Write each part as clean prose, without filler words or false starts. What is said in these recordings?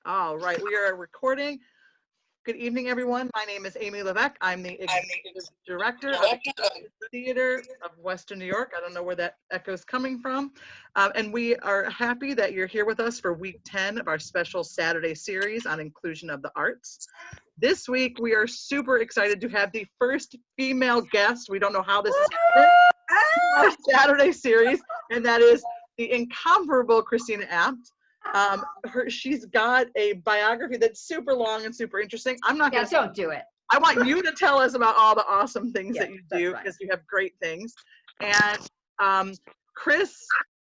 All right, we are recording. Good evening, everyone. My name is Amy Levesque. I'm the Executive Director of the Theater of Western New York. I don't know where that echo is coming from. And we are happy that you're here with us for week 10 of our special Saturday series on inclusion of the arts. This week, we are super excited to have the first female guest. We don't know how this is happening. Our Saturday series, and that is the incomparable Christina Abt. She's got a biography that's super long and super interesting. I'm not going to. Don't do it. I want you to tell us about all the awesome things that you do, right. because you have great things. And Chris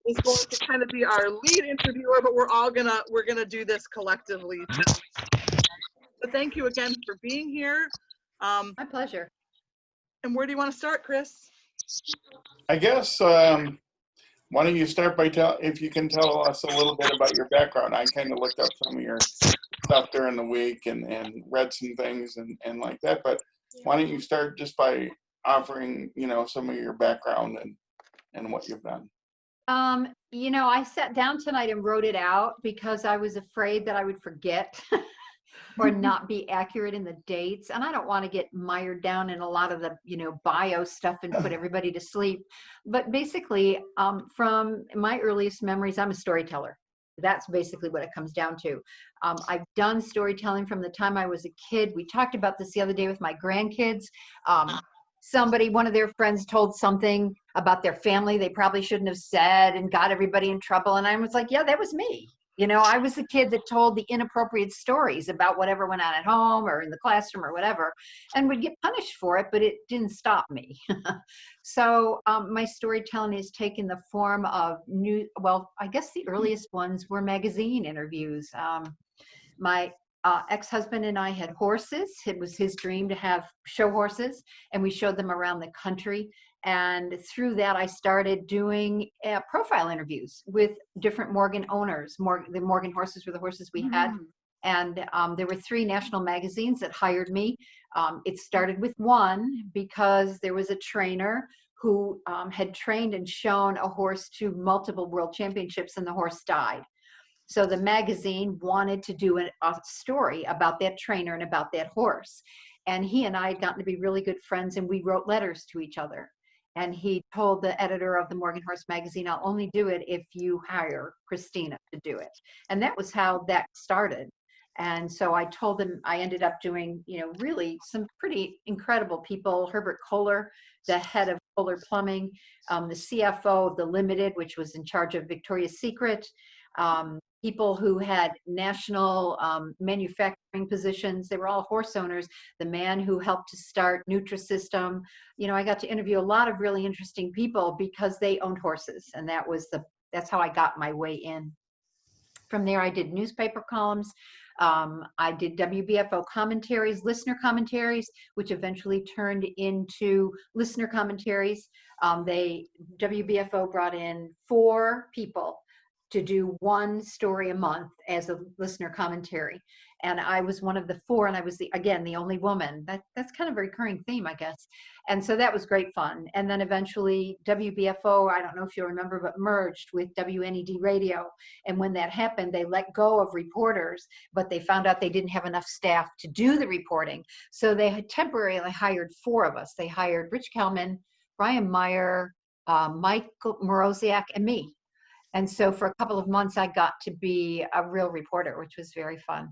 is going to kind of be our lead interviewer, but we're gonna do this collectively too. So thank you again for being here. My pleasure. And where do you want to start, Chris? I guess, why don't you start by if you can tell us a little bit about your background. I kind of looked up some of your stuff during the week and read some things and like that, but why don't you start just by offering, some of your background and what you've done. I sat down tonight and wrote it out because I was afraid that I would forget or not be accurate in the dates. And I don't want to get mired down in a lot of the, bio stuff and put everybody to sleep. But basically, from my earliest memories, I'm a storyteller. That's basically what it comes down to. I've done storytelling from the time I was a kid. We talked about this the other day with my grandkids. One of their friends told something about their family they probably shouldn't have said and got everybody in trouble. And I was like, yeah, that was me. I was the kid that told the inappropriate stories about whatever went on at home or in the classroom or whatever, and would get punished for it, but it didn't stop me. So my storytelling has taken the form of I guess the earliest ones were magazine interviews. My ex-husband and I had horses. It was his dream to have show horses, and we showed them around the country. And through that, I started doing profile interviews with different Morgan owners. The Morgan horses were the horses we had. And there were 3 national magazines that hired me. It started with one because there was a trainer who had trained and shown a horse to multiple world championships, and the horse died. So the magazine wanted to do a story about that trainer and about that horse. And he and I had gotten to be really good friends, and we wrote letters to each other. And he told the editor of the Morgan Horse magazine, I'll only do it if you hire Christina to do it. And that was how that started. And so I told him I ended up doing, really some pretty incredible people. Herbert Kohler, the head of Kohler Plumbing, the CFO of the Limited, which was in charge of Victoria's Secret, people who had national manufacturing positions. They were all horse owners. The man who helped to start Nutrisystem. I got to interview a lot of really interesting people because they owned horses, and that's how I got my way in. From there, I did newspaper columns. I did WBFO commentaries, listener commentaries, which eventually turned into listener commentaries. WBFO brought in 4 people to do 1 story a month as a listener commentary. And I was one of the 4, and I was the only woman. That's kind of a recurring theme, I guess. And so that was great fun. And then eventually WBFO, I don't know if you remember, but merged with WNED radio. And when that happened, they let go of reporters, but they found out they didn't have enough staff to do the reporting. So they had temporarily hired 4 of us. They hired Rich Kelman, Brian Meyer, Michael Moroziak, and me. And so for a couple of months, I got to be a real reporter, which was very fun.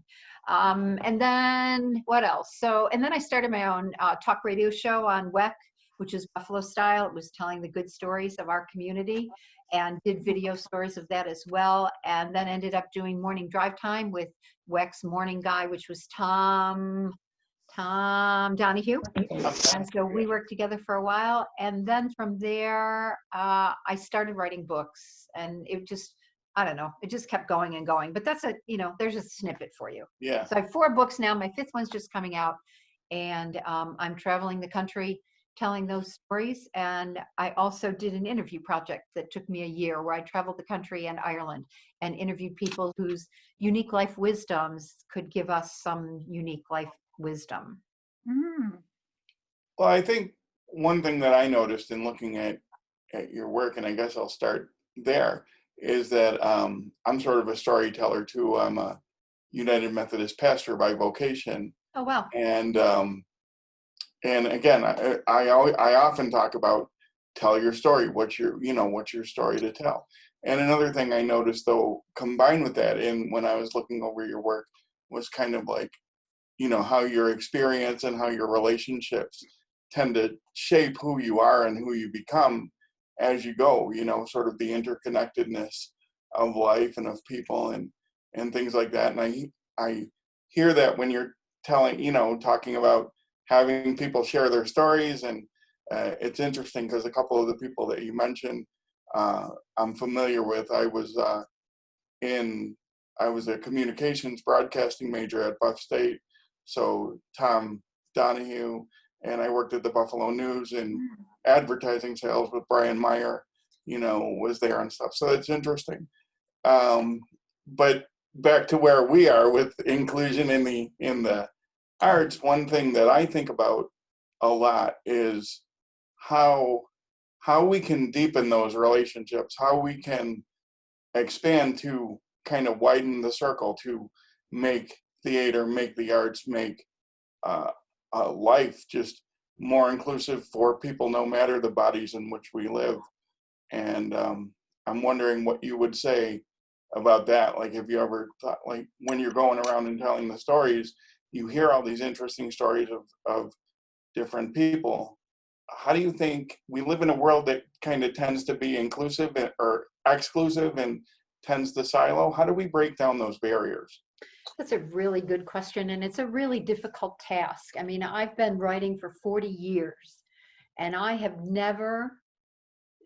And then what else? And then I started my own talk radio show on WEC, which is Buffalo style. It was telling the good stories of our community, and did video stories of that as well. And then ended up doing morning drive time with WEC's morning guy, which was Tom Donahue. And so we worked together for a while. And then from there, I started writing books, and it just, I don't know, it just kept going and going. But that's there's a snippet for you. Yeah. So I have 4 books now. My 5th one's just coming out. And I'm traveling the country telling those stories. And I also did an interview project that took me a year, where I traveled the country and Ireland and interviewed people whose unique life wisdoms could give us some unique life wisdom. Well, I think one thing that I noticed in looking at your work, and I guess I'll start there, is that I'm sort of a storyteller too. I'm a United Methodist pastor by vocation. Oh, wow. And again, I often talk about tell your story. What's your story to tell? And another thing I noticed, though, combined with that, and when I was looking over your work, was kind of like, how your experience and how your relationships tend to shape who you are and who you become as you go. Sort of the interconnectedness of life and of people and things like that. And I hear that when you're talking about having people share their stories. And it's interesting because a couple of the people that you mentioned, I'm familiar with. I was a communications broadcasting major at Buff State. So Tom Donahue, and I worked at the Buffalo News in advertising sales with Brian Meyer, was there and stuff. So it's interesting. But back to where we are with inclusion in the arts, one thing that I think about a lot is how we can deepen those relationships, how we can expand to kind of widen the circle to make theater, make the arts, make life just more inclusive for people, no matter the bodies in which we live. And I'm wondering what you would say about that. Like, have you ever thought, like, when you're going around and telling the stories, you hear all these interesting stories of different people. How do you think we live in a world that kind of tends to be inclusive or exclusive and tends to silo? How do we break down those barriers? That's a really good question, and it's a really difficult task. I mean, I've been writing for 40 years, and I have never,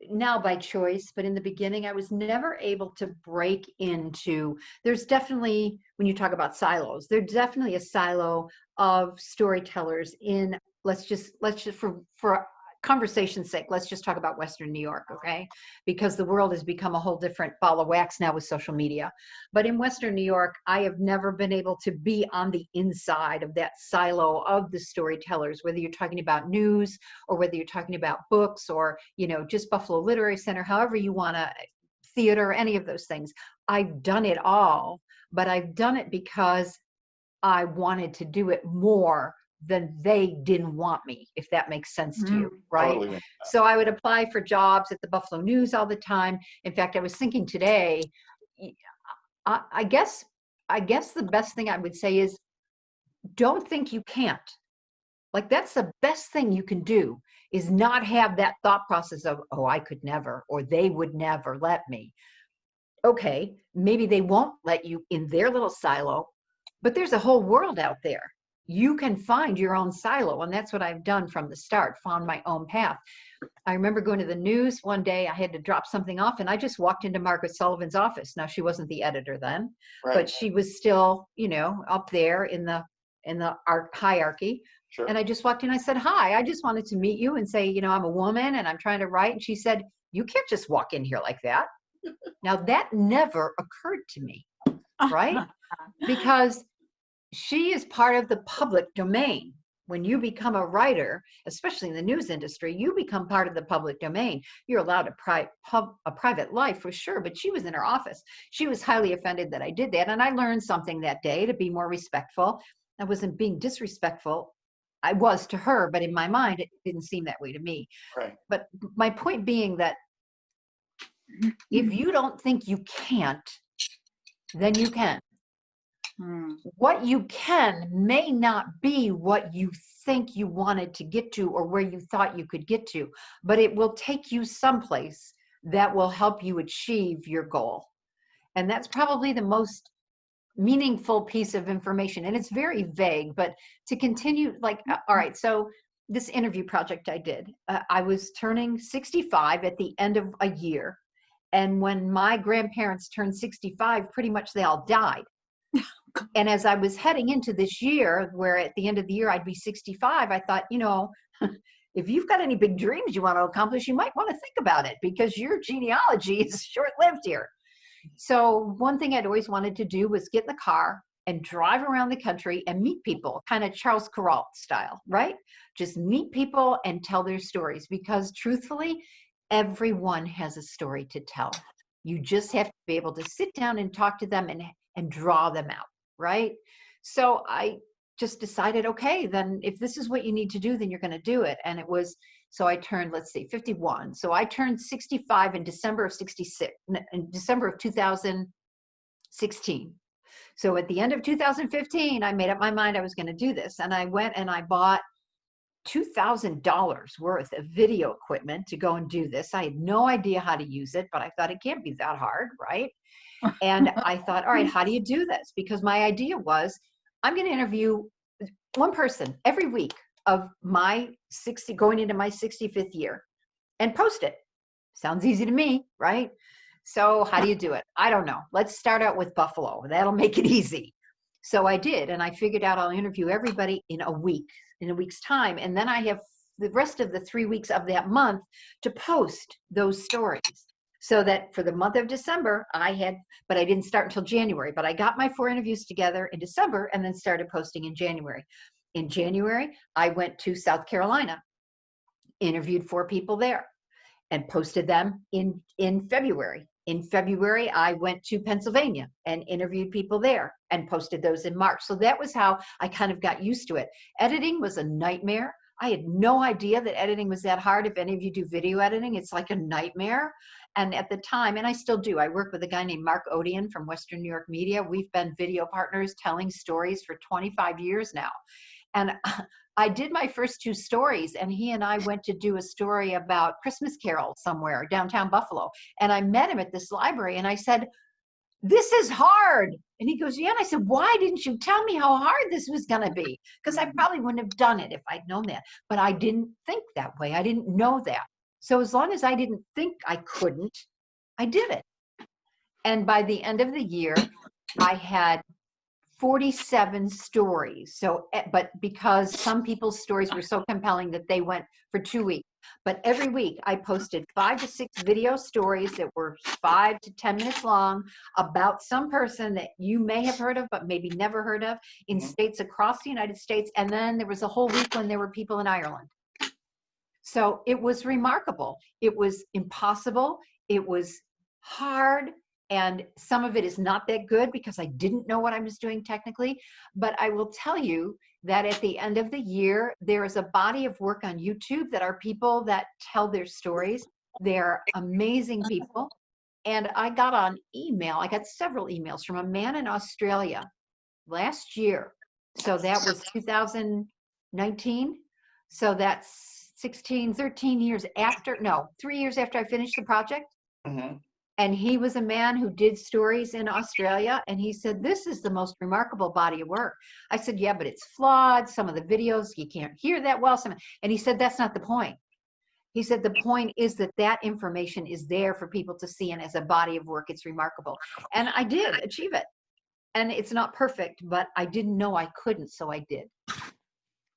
now by choice, but in the beginning, I was never able to break into, there's definitely, when you talk about silos, there's definitely a silo of storytellers in, let's just for conversation's sake, let's just talk about Western New York, okay? Because the world has become a whole different ball of wax now with social media. But in Western New York, I have never been able to be on the inside of that silo of the storytellers, whether you're talking about news or whether you're talking about books or, just Buffalo Literary Center, however you want to, theater, any of those things. I've done it all, but I've done it because I wanted to do it more than they didn't want me, if that makes sense to you, right? Totally. So I would apply for jobs at the Buffalo News all the time. In fact, I was thinking today, I guess the best thing I would say is don't think you can't. Like, that's the best thing you can do, is not have that thought process of, oh, I could never, or they would never let me. Okay, maybe they won't let you in their little silo, but there's a whole world out there. You can find your own silo, and that's what I've done from the start, found my own path. I remember going to the news one day. I had to drop something off, and I just walked into Margaret Sullivan's office. Now, she wasn't the editor then, right, but she was still, up there in the art hierarchy. Sure. And I just walked in. I said, "Hi, I just wanted to meet you and say, I'm a woman and I'm trying to write." And she said, "You can't just walk in here like that." Now, that never occurred to me, right? Because she is part of the public domain. When you become a writer, especially in the news industry, you become part of the public domain. You're allowed a private life for sure, but she was in her office. She was highly offended that I did that. And I learned something that day to be more respectful. I wasn't being disrespectful. I was to her, but in my mind, it didn't seem that way to me. Right. But my point being that if you don't think you can't, then you can. What you can may not be what you think you wanted to get to or where you thought you could get to, but it will take you someplace that will help you achieve your goal. And that's probably the most meaningful piece of information. And it's very vague, but to continue, all right, so this interview project I did, I was turning 65 at the end of a year. And when my grandparents turned 65, pretty much they all died. And as I was heading into this year, where at the end of the year I'd be 65, I thought, if you've got any big dreams you want to accomplish, you might want to think about it, because your genealogy is short-lived here. So one thing I'd always wanted to do was get in the car and drive around the country and meet people, kind of Charles Kuralt style, right? Just meet people and tell their stories, because truthfully, everyone has a story to tell. You just have to be able to sit down and talk to them and draw them out. right? So I just decided, okay, then if this is what you need to do, then you're going to do it. And it was, so I turned, let's see, 51. So I turned 65 in December of 66, in December of 2016. So at the end of 2015, I made up my mind I was going to do this. And I went and I bought $2,000 worth of video equipment to go and do this. I had no idea how to use it, but I thought it can't be that hard, right? And I thought, all right, how do you do this? Because my idea was, I'm going to interview one person every week of my going into my 65th year and post it. Sounds easy to me, right? So how do you do it? I don't know. Let's start out with Buffalo. That'll make it easy. So I did, and I figured out I'll interview everybody in a week's time. And then I have the rest of the 3 weeks of that month to post those stories. So that for the month of December, but I didn't start until January, but I got my 4 interviews together in December and then started posting in January. In January, I went to South Carolina, interviewed 4 people there and posted them in February. In February, I went to Pennsylvania and interviewed people there and posted those in March. So that was how I kind of got used to it. Editing was a nightmare. I had no idea that editing was that hard. If any of you do video editing, it's like a nightmare. And at the time, and I still do, I work with a guy named Mark Odian from Western New York Media. We've been video partners telling stories for 25 years now. And I did my first 2 stories, and he and I went to do a story about Christmas Carol somewhere downtown Buffalo. And I met him at this library, and I said, this is hard. And he goes, yeah. And I said, why didn't you tell me how hard this was going to be? Because I probably wouldn't have done it if I'd known that. But I didn't think that way. I didn't know that. So as long as I didn't think I couldn't, I did it. And by the end of the year, I had 47 stories. So, but because some people's stories were so compelling that they went for 2 weeks. But every week I posted 5 to 6 video stories that were 5 to 10 minutes long about some person that you may have heard of, but maybe never heard of in states across the United States. And then there was a whole week when there were people in Ireland. So it was remarkable. It was impossible. It was hard. And some of it is not that good because I didn't know what I was doing technically. But I will tell you that at the end of the year, there is a body of work on YouTube that are people that tell their stories. They're amazing people. And I got several emails from a man in Australia last year. So that was 2019. So that's 13 years after, 3 years after I finished the project. Mm-hmm. And he was a man who did stories in Australia. And he said, this is the most remarkable body of work. I said, yeah, but it's flawed. Some of the videos, you can't hear that well. And he said, that's not the point. He said, the point is that information is there for people to see. And as a body of work, it's remarkable. And I did achieve it. And it's not perfect, but I didn't know I couldn't, so I did.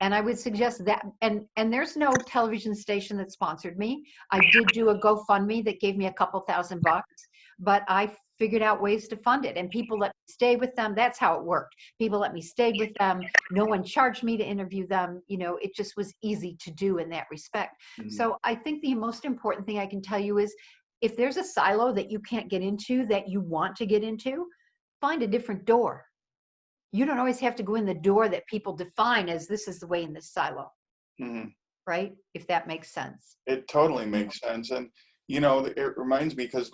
And I would suggest that, and there's no television station that sponsored me. I did do a GoFundMe that gave me a couple $1,000, but I figured out ways to fund it. And people let me stay with them. That's how it worked. People let me stay with them. No one charged me to interview them. It just was easy to do in that respect. Mm-hmm. So I think the most important thing I can tell you is if there's a silo that you can't get into that you want to get into, find a different door. You don't always have to go in the door that people define as this is the way in this silo, right? If that makes sense. It totally makes sense. And, it reminds me because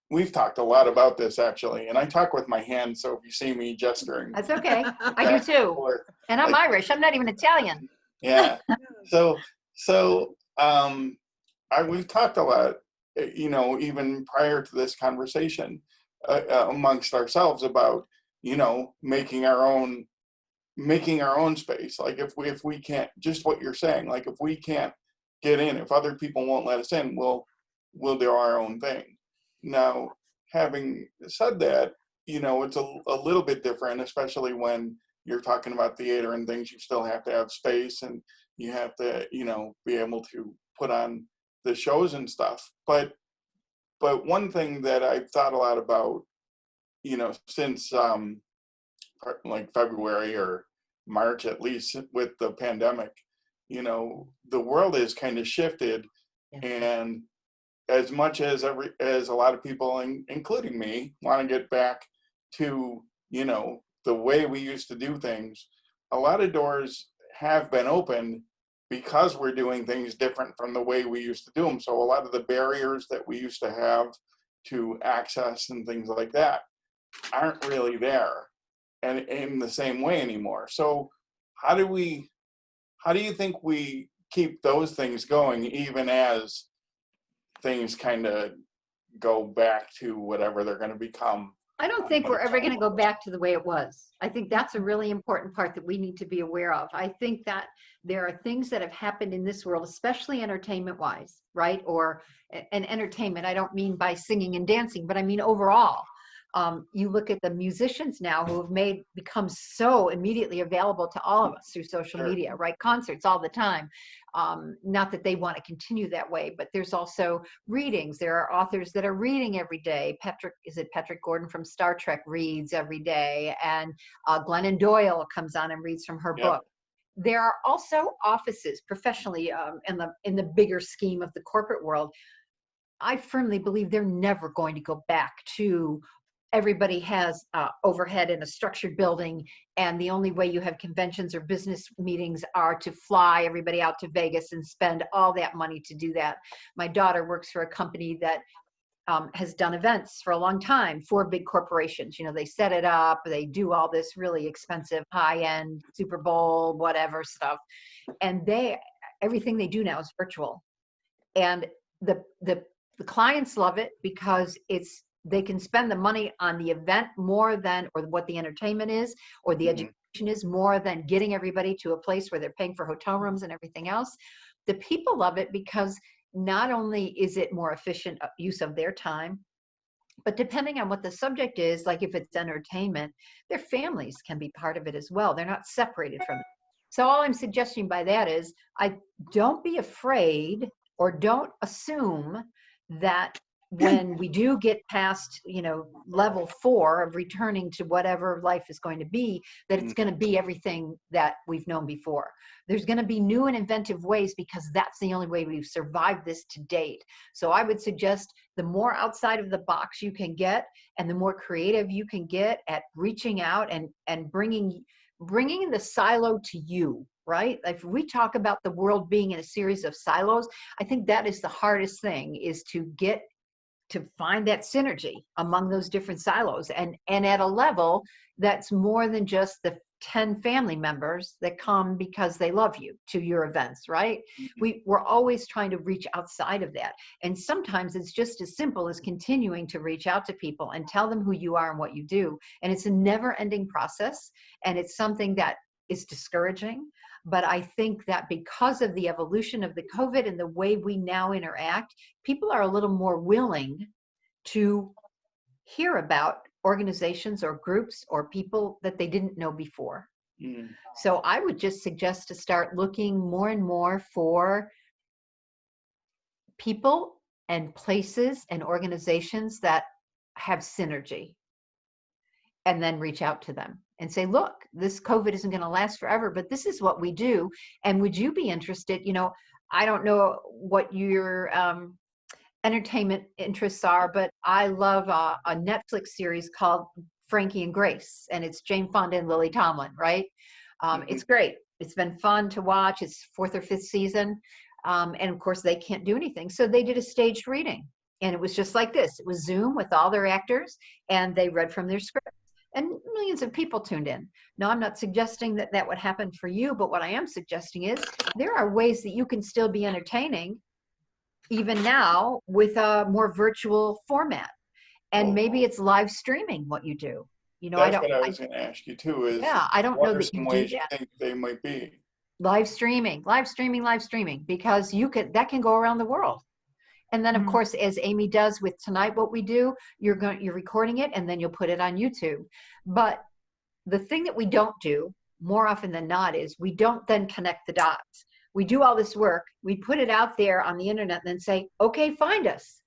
we've talked a lot about this actually, and I talk with my hands. So if you see me gesturing. That's okay. I do too. And I'm Irish. I'm not even Italian. Yeah. We've talked a lot, even prior to this conversation amongst ourselves about, making our own space. Like if we can't, just what you're saying, like if we can't get in, if other people won't let us in, we'll do our own thing. Now, having said that, it's a little bit different, especially when you're talking about theater and things. You still have to have space and you have to, be able to put on the shows and stuff. But one thing that I've thought a lot about, since like February or March, at least with the pandemic, the world has kind of shifted. Yeah. And as much as a lot of people, including me, want to get back to, the way we used to do things, a lot of doors have been opened because we're doing things different from the way we used to do them. So a lot of the barriers that we used to have to access and things like that aren't really there and in the same way anymore. So how do you think we keep those things going even as things kind of go back to whatever they're going to become? I don't think we're ever going to go back to the way it was. I think that's a really important part that we need to be aware of. I think that there are things that have happened in this world, especially entertainment wise, right? Or an entertainment, I don't mean by singing and dancing, but I mean overall. You look at the musicians now who have become so immediately available to all of us through social Sure. media, right? Concerts all the time. Not that they want to continue that way, but there's also readings. There are authors that are reading every day. Patrick Gordon from Star Trek reads every day, and Glennon Doyle comes on and reads from her Yep. book. There are also offices professionally in the bigger scheme of the corporate world. I firmly believe they're never going to go back to everybody has overhead in a structured building, and the only way you have conventions or business meetings are to fly everybody out to Vegas and spend all that money to do that. My daughter works for a company that has done events for a long time for big corporations. You know, they set it up, they do all this really expensive high-end Super Bowl, whatever stuff. And everything they do now is virtual. And the clients love it because they can spend the money on the event more than, or what the entertainment is, or the education is more than getting everybody to a place where they're paying for hotel rooms and everything else. The people love it because not only is it more efficient use of their time, but depending on what the subject is, like if it's entertainment, their families can be part of it as well. They're not separated from it. So all I'm suggesting by that is, don't be afraid or don't assume that when we do get past, level 4 of returning to whatever life is going to be, that it's going to be everything that we've known before. There's going to be new and inventive ways because that's the only way we've survived this to date. So I would suggest the more outside of the box you can get and the more creative you can get at reaching out and bringing the silo to you, right? If we talk about the world being in a series of silos, I think that is the hardest thing, is to find that synergy among those different silos and at a level that's more than just the 10 family members that come because they love you to your events, right? We're always trying to reach outside of that. And sometimes it's just as simple as continuing to reach out to people and tell them who you are and what you do. And it's a never-ending process. And it's something that is discouraging. But I think that because of the evolution of the COVID and the way we now interact, people are a little more willing to hear about organizations or groups or people that they didn't know before. So I would just suggest to start looking more and more for people and places and organizations that have synergy, and then reach out to them and say, look, this COVID isn't going to last forever, but this is what we do. And would you be interested? I don't know what your entertainment interests are, but I love a Netflix series called Frankie and Grace, and it's Jane Fonda and Lily Tomlin, right? It's great. It's been fun to watch. It's 4th or 5th season. And of course they can't do anything. So they did a staged reading, and it was just like this. It was Zoom with all their actors, and they read from their script. And millions of people tuned in. Now, I'm not suggesting that that would happen for you, but what I am suggesting is there are ways that you can still be entertaining even now with a more virtual format. And maybe it's live streaming what you do. That's what I was going to ask you too, is I don't know what are that some you do ways you that. think they might be? Live streaming, because that can go around the world. And then, of course, as Amy does with tonight, what we do, you're recording it and then you'll put it on YouTube. But the thing that we don't do more often than not is we don't then connect the dots. We do all this work, we put it out there on the internet and then say, okay, find us.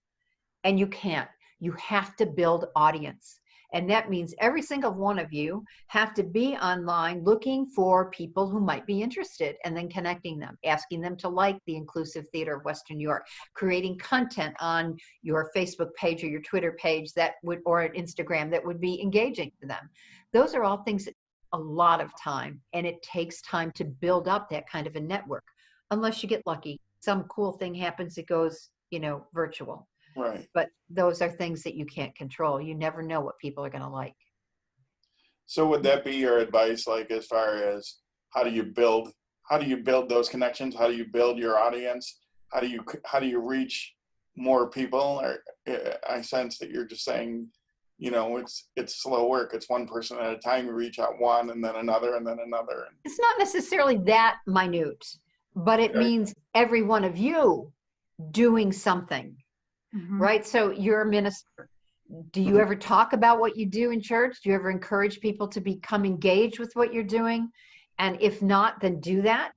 And you can't. You have to build audience. And that means every single one of you have to be online looking for people who might be interested, and then connecting them, asking them to like the Inclusive Theater of Western New York, creating content on your Facebook page or your Twitter page or Instagram that would be engaging to them. Those are all things that a lot of time, and it takes time to build up that kind of a network. Unless you get lucky, some cool thing happens, it goes, virtual. Right. But those are things that you can't control. You never know what people are going to like. So would that be your advice, like as far as how do you build those connections? How do you build your audience? How do you reach more people? Or I sense that you're just saying, it's slow work. It's one person at a time. You reach out one and then another and then another. It's not necessarily that minute, but it means every one of you doing something, right? So you're a minister. Do you ever talk about what you do in church? Do you ever encourage people to become engaged with what you're doing? And if not, then do that.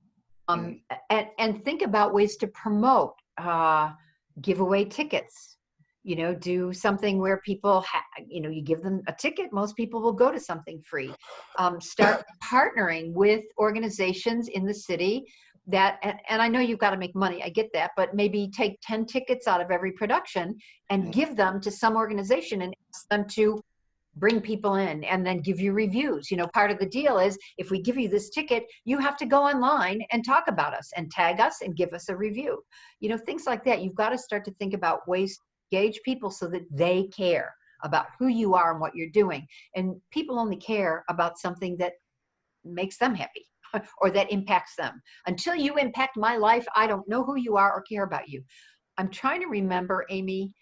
And think about ways to promote, give away tickets, do something where people, you give them a ticket, most people will go to something free. Start partnering with organizations in the city that, and I know you've got to make money, I get that, but maybe take 10 tickets out of every production and give them to some organization and ask them to bring people in and then give you reviews. Part of the deal is if we give you this ticket, you have to go online and talk about us and tag us and give us a review. Things like that. You've got to start to think about ways to engage people so that they care about who you are and what you're doing. And people only care about something that makes them happy or that impacts them. Until you impact my life, I don't know who you are or care about you. I'm trying to remember, Amy,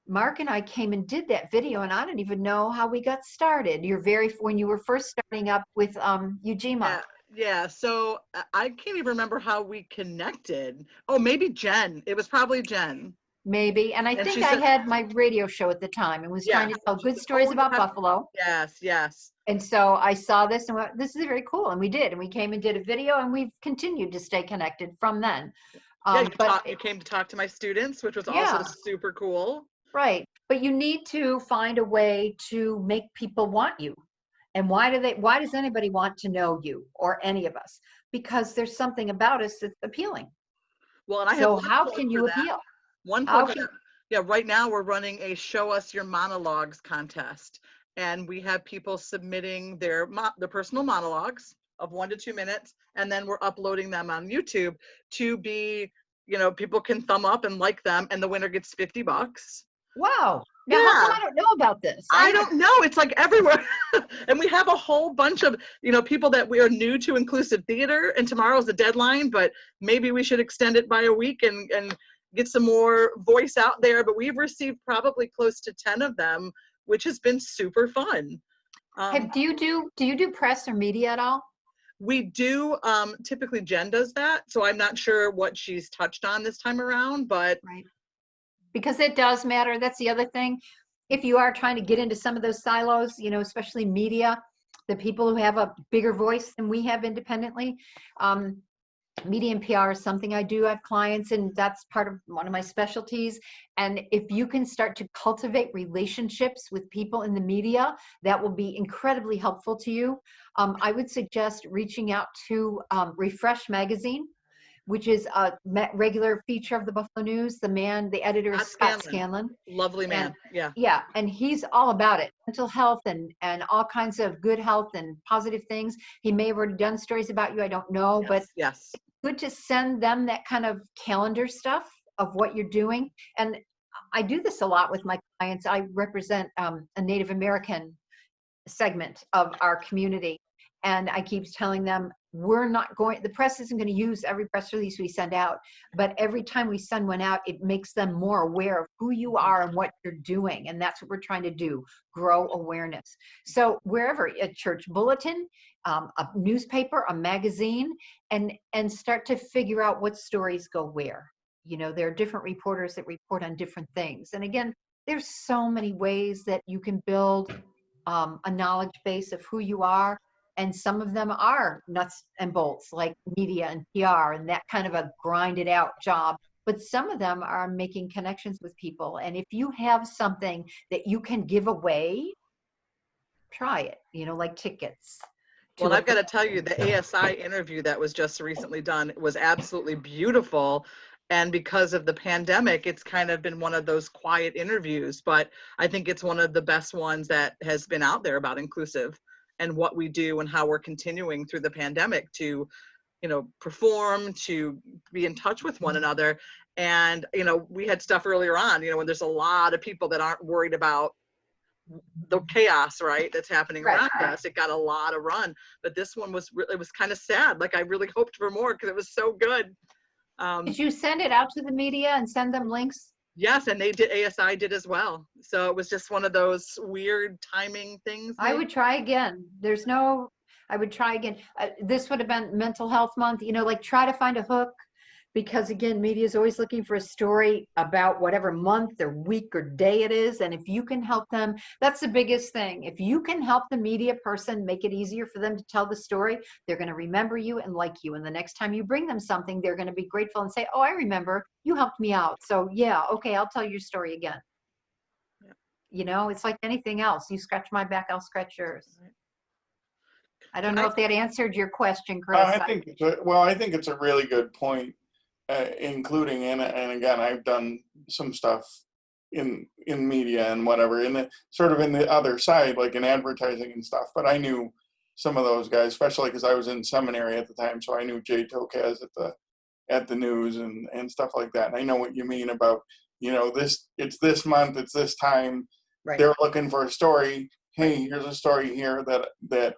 Mark and I came and did that video, and I don't even know how we got started. When you were first starting up with Ujima. Yeah. So I can't even remember how we connected. Oh, maybe Jen. It was probably Jen. Maybe. And I think I had my radio show at the time and was trying to tell good stories about Buffalo. Yes. And so I saw this and went, this is very cool. And we did. And we came and did a video, and we've continued to stay connected from then. You came to talk to my students, which was also super cool. Right. But you need to find a way to make people want you. And why does anybody want to know you or any of us? Because there's something about us that's appealing. Well, and how can you appeal? Right now we're running a Show Us Your Monologues contest. And we have people submitting their personal monologues of 1 to 2 minutes. And then we're uploading them on YouTube to be, people can thumb up and like them. And the winner gets $50. Wow. Now, how come I don't know about this? I don't know. It's like everywhere. And we have a whole bunch of, people that we are new to inclusive theater, and tomorrow's the deadline, but maybe we should extend it by a week and get some more voice out there. But we've received probably close to 10 of them, which has been super fun. Do you do press or media at all? We do. Typically Jen does that. So I'm not sure what she's touched on this time around, but. Right. Because it does matter. That's the other thing. If you are trying to get into some of those silos, especially media, the people who have a bigger voice than we have independently, media and PR is something I do. I have clients, and that's part of one of my specialties. And if you can start to cultivate relationships with people in the media, that will be incredibly helpful to you. I would suggest reaching out to Refresh Magazine, which is a regular feature of the Buffalo News. The editor is Scott Scanlon. Lovely man, Yeah, and he's all about it. Mental health and all kinds of good health and positive things. He may have already done stories about you, I don't know, but yes. Good to send them that kind of calendar stuff of what you're doing. And I do this a lot with my clients. I represent a Native American segment of our community. And I keep telling them, the press isn't going to use every press release we send out, but every time we send one out, it makes them more aware of who you are and what you're doing. And that's what we're trying to do, grow awareness. So wherever, a church bulletin, a newspaper, a magazine, and start to figure out what stories go where. There are different reporters that report on different things. And again, there's so many ways that you can build a knowledge base of who you are. And some of them are nuts and bolts, like media and PR and that kind of a grinded out job. But some of them are making connections with people. And if you have something that you can give away, try it, like tickets. Well, I've got to tell you, the ASI interview that was just recently done was absolutely beautiful. And because of the pandemic, it's kind of been one of those quiet interviews, but I think it's one of the best ones that has been out there about inclusive. and what we do and how we're continuing through the pandemic to, you know, perform, to be in touch with one another. And, you know, we had stuff earlier on, you know, when there's a lot of people that aren't worried about the chaos, right, that's happening around us. It got a lot of run, but this one was really, it was kind of sad. Like I really hoped for more because it was so good. Did you send it out to the media and send them links? Yes, and they did, ASI did as well. So it was just one of those weird timing things. I would try again. I would try again. This would have been Mental Health Month, you know, like try to find a hook, because again, media is always looking for a story about whatever month or week or day it is. And if you can help them, that's the biggest thing. If you can help the media person make it easier for them to tell the story, they're going to remember you and like you. And the next time you bring them something, they're going to be grateful and say, oh, I remember, you helped me out. So yeah, okay, I'll tell your story again. Yeah. You know, it's like anything else. You scratch my back, I'll scratch yours. Right. I don't know if that answered your question, Chris. I think it's a really good point. Including and again, I've done some stuff in media and whatever, in the sort of in the other side, like in advertising and stuff. But I knew some of those guys, especially because I was in seminary at the time, so I knew Jay Tokaz at the news and stuff like that. And I know what you mean about, you know, it's this month, it's this time. Right. They're looking for a story. Hey, here's a story here that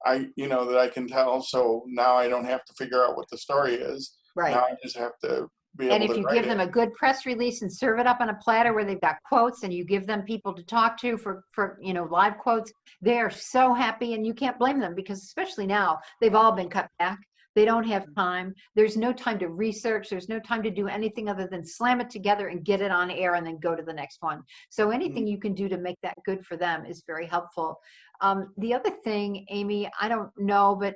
I can tell. So now I don't have to figure out what the story is. Right. Now I just have to be able to. And if you give them a good press release and serve it up on a platter where they've got quotes, and you give them people to talk to for you know, live quotes, they're so happy, and you can't blame them, because especially now they've all been cut back. They don't have time. There's no time to research. There's no time to do anything other than slam it together and get it on air and then go to the next one. So anything you can do to make that good for them is very helpful. The other thing, Amy, I don't know, but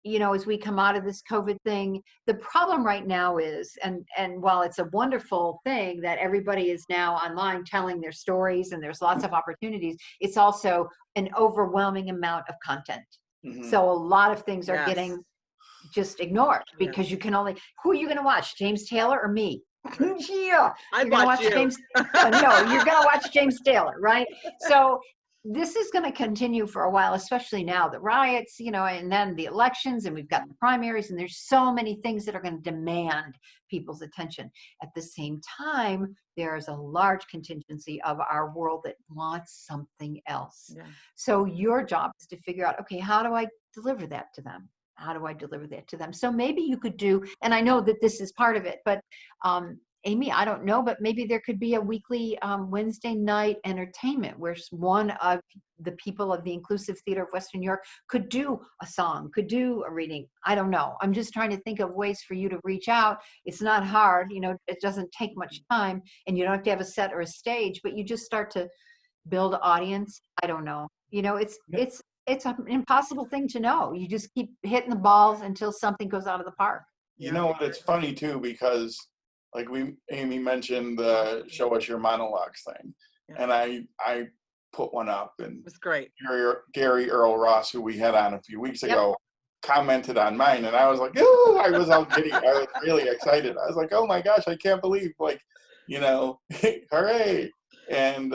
you know, as we come out of this COVID thing, the problem right now is, and while it's a wonderful thing that everybody is now online telling their stories and there's lots of opportunities, it's also an overwhelming amount of content. Mm-hmm. So a lot of things are Yes. getting just ignored, because you can only, who are you going to watch? James Taylor or me? Yeah. I'd You're gonna watch you. James. No, you're going to watch James Taylor, right? So this is going to continue for a while, especially now, the riots, you know, and then the elections, and we've got the primaries, and there's so many things that are going to demand people's attention. At the same time, there's a large contingency of our world that wants something else. Yeah. So your job is to figure out, okay, how do I deliver that to them? How do I deliver that to them? So maybe you could do, and I know that this is part of it, but Amy, I don't know, but maybe there could be a weekly Wednesday night entertainment where one of the people of the Inclusive Theater of Western New York could do a song, could do a reading. I don't know. I'm just trying to think of ways for you to reach out. It's not hard, you know, it doesn't take much time, and you don't have to have a set or a stage, but you just start to build audience. I don't know. You know, it's an impossible thing to know. You just keep hitting the balls until something goes out of the park. You know what? It's funny too, because like Amy mentioned the show us your monologues thing, and I put one up, and it was great. Gary Earl Ross, who we had on a few weeks ago, commented on mine, and I was like, ooh, I was all giddy. I was really excited. I was like, oh my gosh, I can't believe, like, you know, hooray! And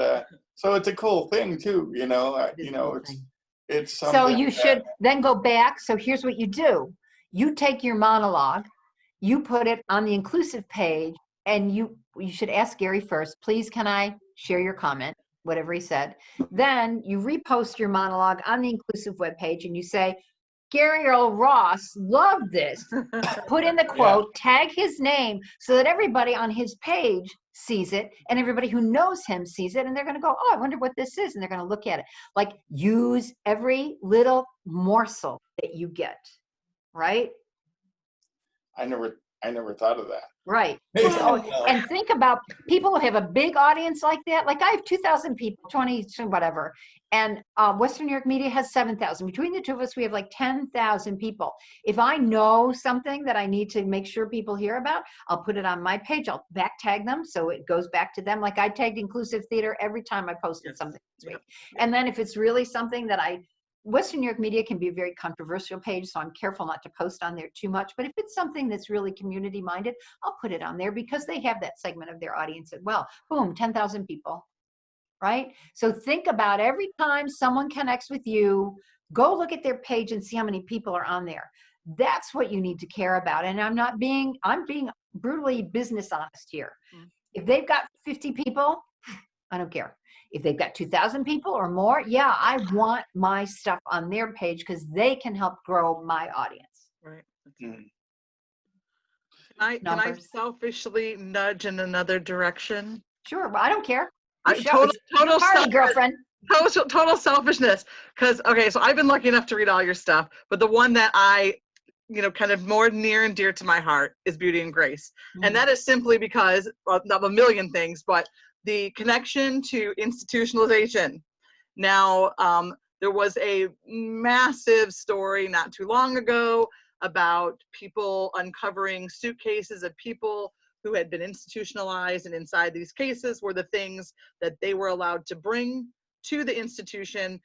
so it's a cool thing too, you know. It's something. So you should then go back. So here's what you do: you take your monologue, you put it on the inclusive page, and you should ask Gary first, please, can I share your comment, whatever he said. Then you repost your monologue on the inclusive webpage, and you say, Gary Earl Ross loved this. Put in the quote, tag his name, so that everybody on his page sees it, and everybody who knows him sees it, and they're going to go, oh, I wonder what this is, and they're going to look at it. Like, use every little morsel that you get, right? I never thought of that. Right. So, and think about people who have a big audience like that. Like, I have 2,000 people, 20, whatever. And Western New York Media has 7,000. Between the two of us, we have like 10,000 people. If I know something that I need to make sure people hear about, I'll put it on my page. I'll back tag them so it goes back to them. Like, I tagged Inclusive Theater every time I posted something this week. And then if it's really something that Western New York Media can be a very controversial page, so I'm careful not to post on there too much. But if it's something that's really community minded, I'll put it on there because they have that segment of their audience as well. Boom, 10,000 people, right? So think about every time someone connects with you, Go look at their page and see how many people are on there. That's what you need to care about. And I'm being brutally business honest here. If they've got 50 people, I don't care. If they've got 2,000 people or more, yeah, I want my stuff on their page because they can help grow my audience. Right. Mm. Can I selfishly nudge in another direction? Sure, well, I don't care. Total Party, girlfriend. Total selfishness. Because, okay, so I've been lucky enough to read all your stuff, but the one that I, kind of more near and dear to my heart is Beauty and Grace. And that is simply because of a million things, but the connection to institutionalization. Now, there was a massive story not too long ago about people uncovering suitcases of people who had been institutionalized, and inside these cases were the things that they were allowed to bring to the institution.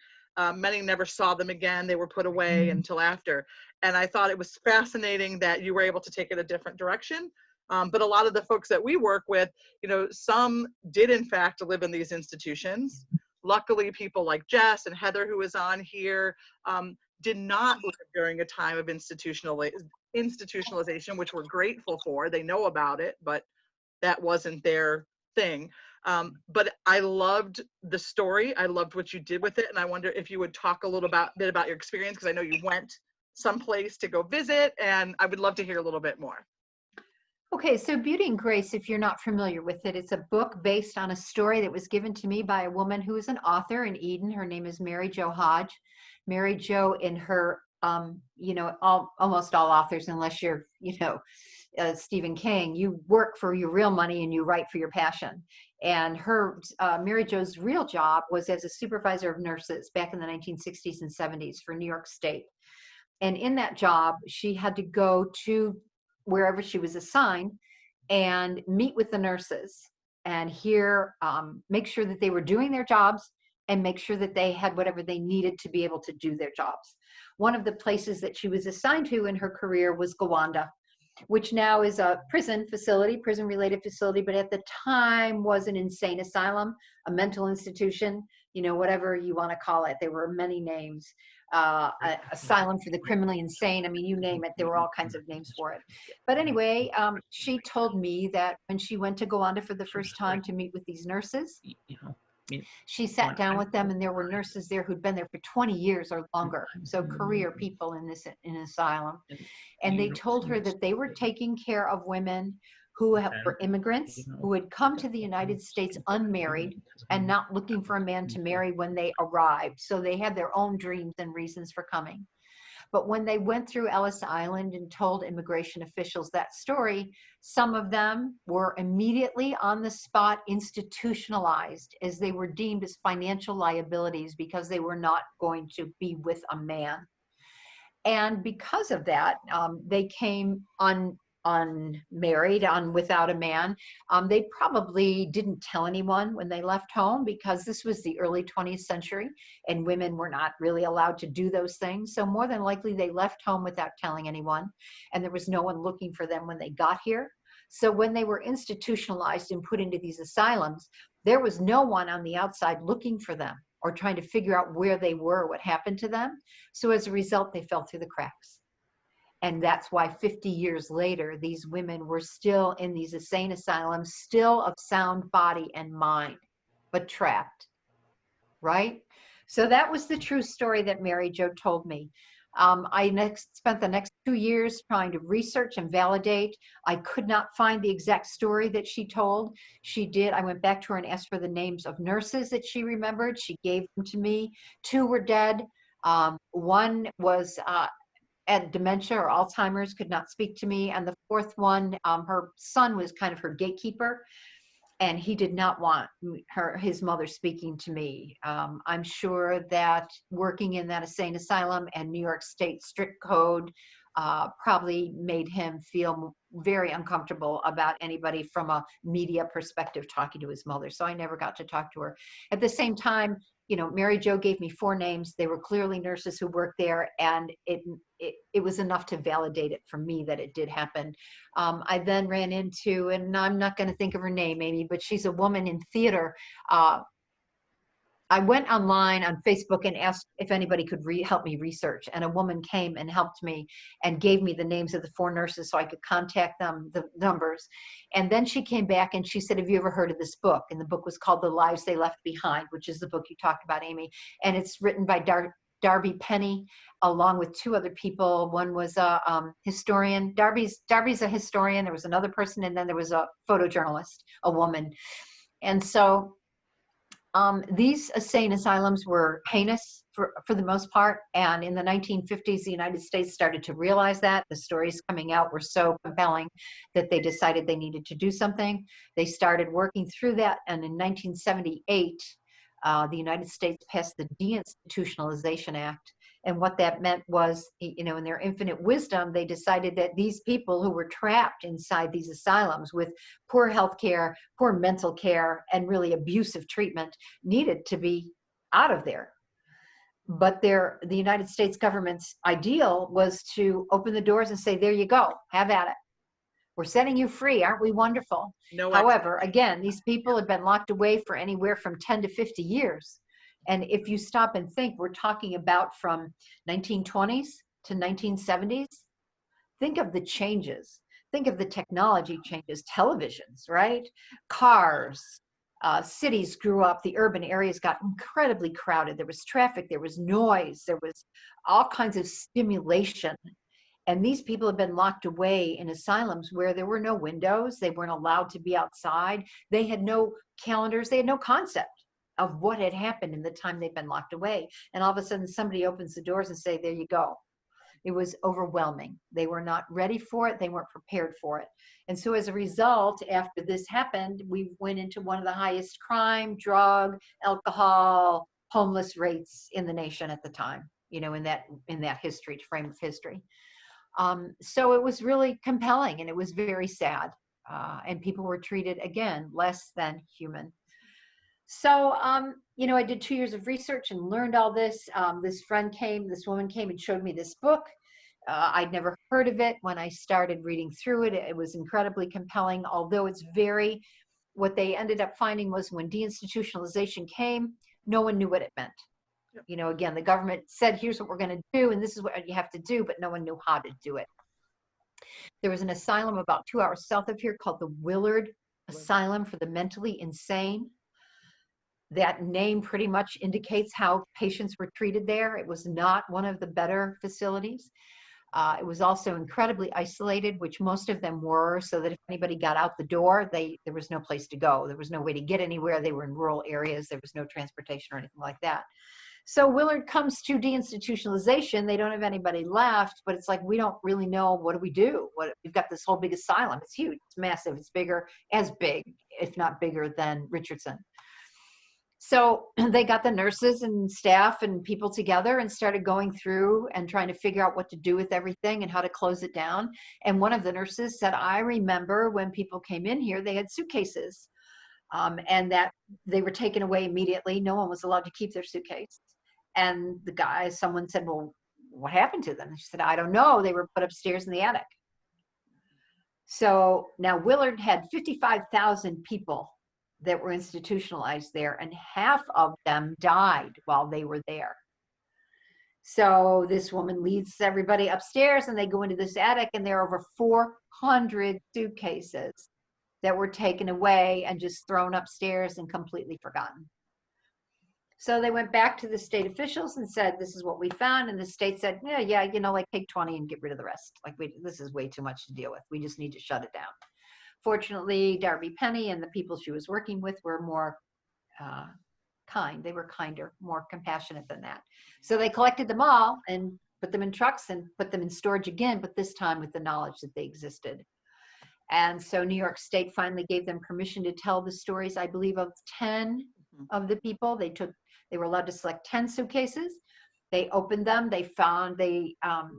Many never saw them again. They were put away until after. And I thought it was fascinating that you were able to take it a different direction. But a lot of the folks that we work with, some did in fact live in these institutions. Luckily, people like Jess and Heather, who is on here, did not live during a time of institutionalization, which we're grateful for. They know about it, but that wasn't their thing. But I loved the story. I loved what you did with it. And I wonder if you would talk a little bit about your experience, because I know you went someplace to go visit, and I would love to hear a little bit more. Okay, so Beauty and Grace, if you're not familiar with it, it's a book based on a story that was given to me by a woman who is an author in Eden. Her name is Mary Jo Hodge. Mary Jo, in her, almost all authors, unless you're, Stephen King, you work for your real money and you write for your passion. And her, Mary Jo's real job was as a supervisor of nurses back in the 1960s and 70s for New York State. And in that job, she had to go to wherever she was assigned and meet with the nurses and make sure that they were doing their jobs and make sure that they had whatever they needed to be able to do their jobs. One of the places that she was assigned to in her career was Gowanda, which now is a prison-related facility, but at the time was an insane asylum, a mental institution, whatever you want to call it. There were many names. Asylum for the criminally insane. I mean, you name it, there were all kinds of names for it. But anyway, she told me that when she went to Gowanda for the first time to meet with these nurses, she sat down with them, and there were nurses there who'd been there for 20 years or longer. So career people in asylum. And they told her that they were taking care of women who were immigrants, who had come to the United States unmarried and not looking for a man to marry when they arrived. So they had their own dreams and reasons for coming. But when they went through Ellis Island and told immigration officials that story, some of them were immediately on the spot institutionalized, as they were deemed as financial liabilities because they were not going to be with a man. And because of that, they came unmarried, without a man. They probably didn't tell anyone when they left home, because this was the early 20th century and women were not really allowed to do those things. So more than likely they left home without telling anyone, and there was no one looking for them when they got here. So when they were institutionalized and put into these asylums, there was no one on the outside looking for them or trying to figure out where they were, what happened to them. So as a result, they fell through the cracks. And that's why 50 years later, these women were still in these insane asylums, still of sound body and mind, but trapped, right? So that was the true story that Mary Jo told me. I spent the next 2 years trying to research and validate. I could not find the exact story that she told. She did. I went back to her and asked for the names of nurses that she remembered. She gave them to me. 2 were dead. One was had dementia or Alzheimer's, could not speak to me. And the 4th one, her son was kind of her gatekeeper, and he did not want his mother speaking to me. I'm sure that working in that insane asylum and New York State strict code probably made him feel very uncomfortable about anybody from a media perspective talking to his mother. So I never got to talk to her. At the same time, Mary Jo gave me 4 names. They were clearly nurses who worked there, and it was enough to validate it for me that it did happen. I then ran into, and I'm not going to think of her name, Amy, but she's a woman in theater, I went online on Facebook and asked if anybody could help me research. And a woman came and helped me and gave me the names of the 4 nurses so I could contact them, the numbers. And then she came back and she said, have you ever heard of this book? And the book was called The Lives They Left Behind, which is the book you talked about, Amy. And it's written by Darby Penny, along with 2 other people. One was a historian. Darby's a historian. There was another person, and then there was a photojournalist, a woman. And so these insane asylums were heinous for the most part. And in the 1950s, the United States started to realize that. The stories coming out were so compelling that they decided they needed to do something. They started working through that. And in 1978, the United States passed the Deinstitutionalization Act. And what that meant was, in their infinite wisdom, they decided that these people who were trapped inside these asylums with poor health care, poor mental care, and really abusive treatment needed to be out of there. But the United States government's ideal was to open the doors and say, there you go, have at it. We're setting you free. Aren't we wonderful? No, However, again, these people had been locked away for anywhere from 10 to 50 years. And if you stop and think, we're talking about from 1920s to 1970s. Think of the changes. Think of the technology changes, televisions, right? Cars, cities grew up, the urban areas got incredibly crowded. There was traffic, there was noise, there was all kinds of stimulation. And these people have been locked away in asylums where there were no windows. They weren't allowed to be outside. They had no calendars. They had no concept of what had happened in the time they've been locked away. And all of a sudden somebody opens the doors and say, there you go. It was overwhelming. They were not ready for it. They weren't prepared for it. And so as a result, after this happened, we went into one of the highest crime, drug, alcohol, homeless rates in the nation at the time, in that history, frame of history. So it was really compelling and it was very sad. And people were treated, again, less than human. So, I did 2 years of research and learned all this. This woman came and showed me this book. I'd never heard of it. When I started reading through it, it was incredibly compelling, although what they ended up finding was when deinstitutionalization came, no one knew what it meant. Yep. Again, the government said, here's what we're going to do, and this is what you have to do, but no one knew how to do it. There was an asylum about 2 hours south of here called the Willard Asylum for the Mentally Insane. That name pretty much indicates how patients were treated there. It was not one of the better facilities. It was also incredibly isolated, which most of them were, so that if anybody got out the door, there was no place to go. There was no way to get anywhere. They were in rural areas. There was no transportation or anything like that. So Willard comes to deinstitutionalization. They don't have anybody left, but it's like, we don't really know, what do we do? We've got this whole big asylum. It's huge. It's massive. It's as big, if not bigger than Richardson. So they got the nurses and staff and people together and started going through and trying to figure out what to do with everything and how to close it down. And one of the nurses said, I remember when people came in here, they had suitcases and that they were taken away immediately. No one was allowed to keep their suitcase. And someone said, well, what happened to them? And she said, I don't know. They were put upstairs in the attic. So now Willard had 55,000 people that were institutionalized there, and half of them died while they were there. So this woman leads everybody upstairs and they go into this attic, and there are over 400 suitcases that were taken away and just thrown upstairs and completely forgotten. So they went back to the state officials and said, this is what we found. And the state said, yeah, take 20 and get rid of the rest. This is way too much to deal with. We just need to shut it down. Fortunately, Darby Penny and the people she was working with were more kind. They were kinder, more compassionate than that. So they collected them all and put them in trucks and put them in storage again, but this time with the knowledge that they existed. And so New York State finally gave them permission to tell the stories, I believe, of 10 of the people. They were allowed to select 10 suitcases. They opened them, they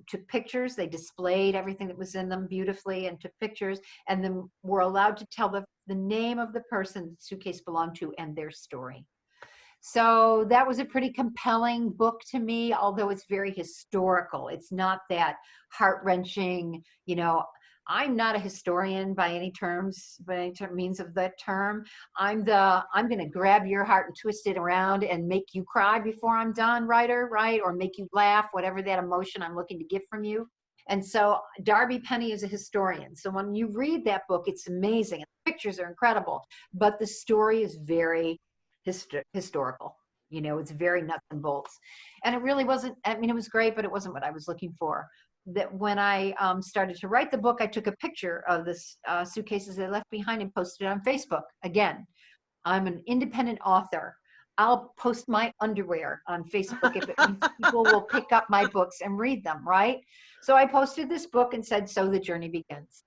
took pictures, they displayed everything that was in them beautifully and took pictures, and then were allowed to tell the name of the person the suitcase belonged to and their story. So that was a pretty compelling book to me, although it's very historical. It's not that heart-wrenching, I'm not a historian by any terms, by any means of that term. I'm going to grab your heart and twist it around and make you cry before I'm done, writer, right? Or make you laugh, whatever that emotion I'm looking to get from you. And so Darby Penny is a historian. So when you read that book, it's amazing. The pictures are incredible, but the story is very historical. You know, it's very nuts and bolts. And it really wasn't, I mean, it was great, but it wasn't what I was looking for. That when I started to write the book, I took a picture of the suitcases I left behind and posted it on Facebook. Again, I'm an independent author. I'll post my underwear on Facebook if it means people will pick up my books and read them, right? So I posted this book and said, "So the journey begins."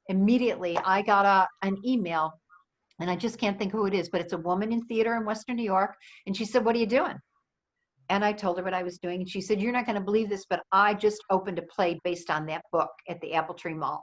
Immediately, I got an email, and I just can't think who it is, but it's a woman in theater in Western New York. And she said, "What are you doing?" And I told her what I was doing. And she said, "You're not going to believe this, but I just opened a play based on that book at the Apple Tree Mall.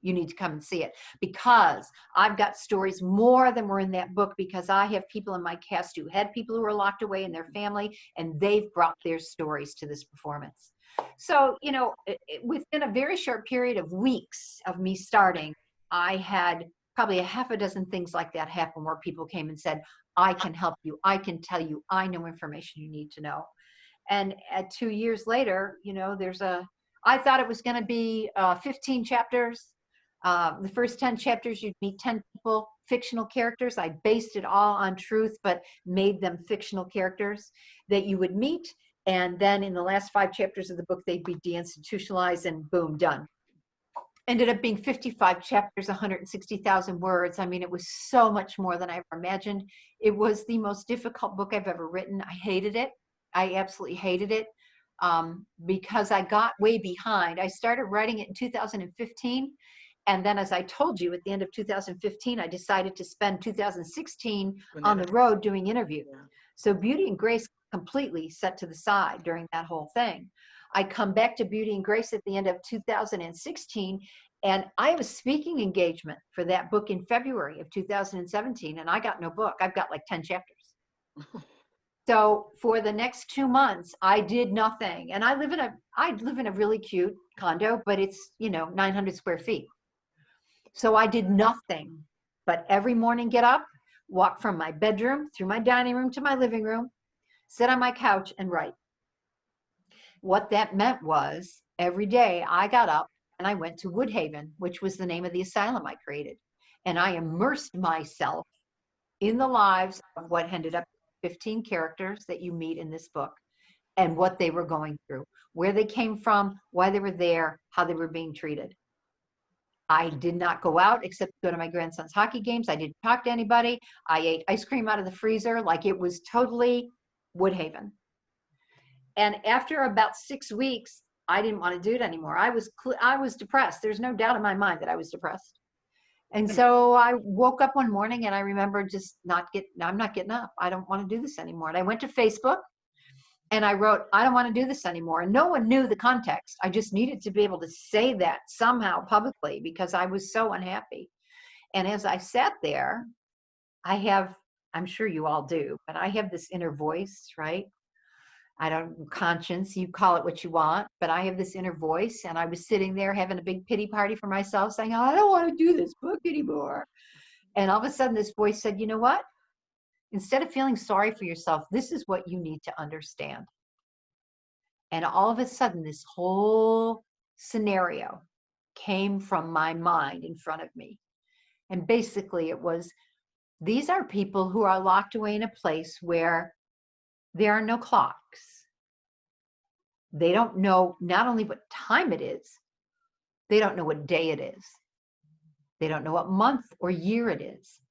You need to come and see it, because I've got stories more than were in that book, because I have people in my cast who had people who were locked away in their family, and they've brought their stories to this performance." So, you know, within a very short period of weeks of me starting, I had probably a half a dozen things like that happen where people came and said, "I can help you. I can tell you. I know information you need to know." And at 2 years later, you know, I thought it was going to be 15 chapters. The first 10 chapters, you'd meet 10 people, fictional characters. I based it all on truth, but made them fictional characters that you would meet. And then in the last 5 chapters of the book, they'd be deinstitutionalized, and boom, done. Ended up being 55 chapters, 160,000 words. I mean, it was so much more than I ever imagined. It was the most difficult book I've ever written. I hated it. I absolutely hated it, because I got way behind. I started writing it in 2015. And then, as I told you, at the end of 2015, I decided to spend 2016 on the road doing interviews. So Beauty and Grace completely set to the side during that whole thing. I come back to Beauty and Grace at the end of 2016, and I have a speaking engagement for that book in February of 2017, and I got no book. I've got like 10 chapters. So for the next 2 months, I did nothing. And I live in a really cute condo, but it's, you know, 900 square feet. So I did nothing but every morning get up, walk from my bedroom through my dining room to my living room, sit on my couch and write. What that meant was every day I got up and I went to Woodhaven, which was the name of the asylum I created. And I immersed myself in the lives of what ended up 15 characters that you meet in this book, and what they were going through, where they came from, why they were there, how they were being treated. I did not go out except to go to my grandson's hockey games. I didn't talk to anybody. I ate ice cream out of the freezer. Like, it was totally Woodhaven. And after about 6 weeks, I didn't want to do it anymore. I was depressed. There's no doubt in my mind that I was depressed. And so I woke up one morning and I remember just I'm not getting up. I don't want to do this anymore. And I went to Facebook and I wrote, "I don't want to do this anymore." And no one knew the context. I just needed to be able to say that somehow publicly, because I was so unhappy. And as I sat there, I'm sure you all do, but I have this inner voice, right? Conscience, you call it what you want, but I have this inner voice, and I was sitting there having a big pity party for myself, saying, "Oh, I don't want to do this book anymore." And all of a sudden this voice said, "You know what? Instead of feeling sorry for yourself, this is what you need to understand." And all of a sudden, this whole scenario came from my mind in front of me. And basically it was, these are people who are locked away in a place where there are no clocks. They don't know not only what time it is, they don't know what day it is. They don't know what month or year it is.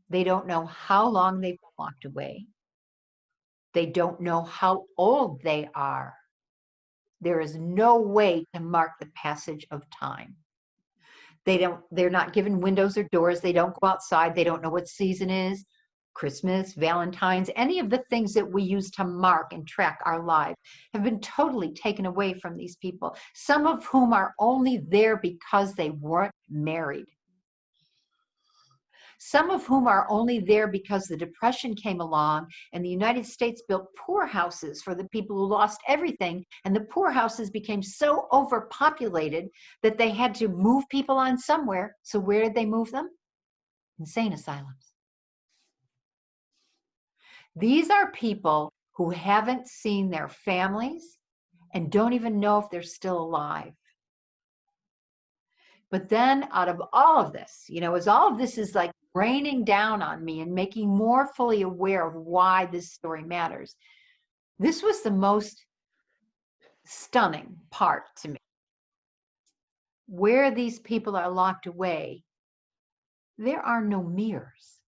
They don't know how long they've been locked away. They don't know how old they are. There is no way to mark the passage of time. They're not given windows or doors. They don't go outside. They don't know what season is. Christmas, Valentine's, any of the things that we use to mark and track our lives have been totally taken away from these people, some of whom are only there because they weren't married. some of whom are only there because the Depression came along and the United States built poorhouses for the people who lost everything. And the poorhouses became so overpopulated that they had to move people on somewhere. So where did they move them? Insane asylums. These are people who haven't seen their families and don't even know if they're still alive. But then out of all of this, as all of this is like raining down on me and making more fully aware of why this story matters, this was the most stunning part to me. Where these people are locked away, there are no mirrors.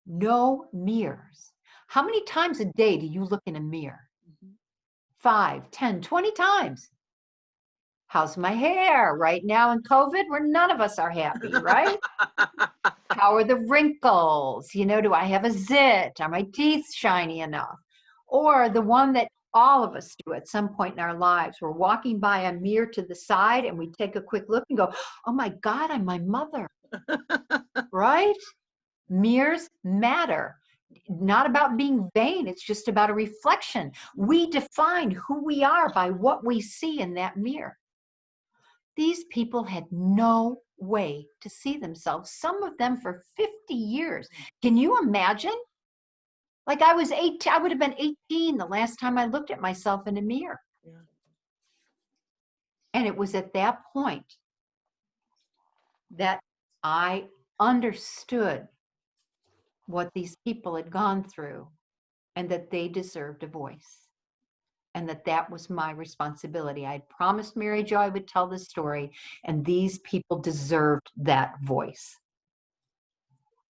No mirrors. How many times a day do you look in a mirror? 5, 10, 20 times. How's my hair? Right now in COVID, where none of us are happy, right? How are the wrinkles? Do I have a zit? Are my teeth shiny enough? Or the one that all of us do at some point in our lives, we're walking by a mirror to the side and we take a quick look and go, oh my God, I'm my mother, right? Mirrors matter. Not about being vain. It's just about a reflection. We define who we are by what we see in that mirror. These people had no way to see themselves, some of them for 50 years. Can you imagine? Like I was 18, I would have been 18 the last time I looked at myself in a mirror. Yeah. And it was at that point that I understood what these people had gone through and that they deserved a voice. And that was my responsibility. I had promised Mary Jo I would tell this story, and these people deserved that voice.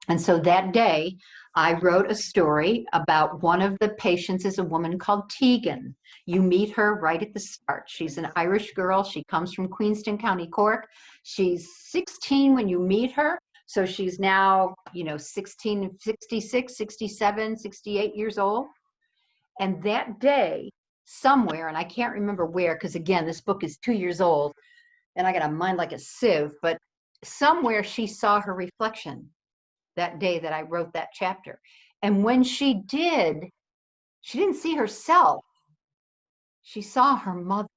And so that day, I wrote a story about one of the patients is a woman called Tegan. You meet her right at the start. She's an Irish girl. She comes from Queenston, County Cork. She's 16 when you meet her. So she's now, 16, 66, 67, 68 years old. And that day, somewhere, and I can't remember where, because again, this book is 2 years old, and I got a mind like a sieve, but somewhere she saw her reflection that day that I wrote that chapter. And when she did, she didn't see herself. She saw her mother.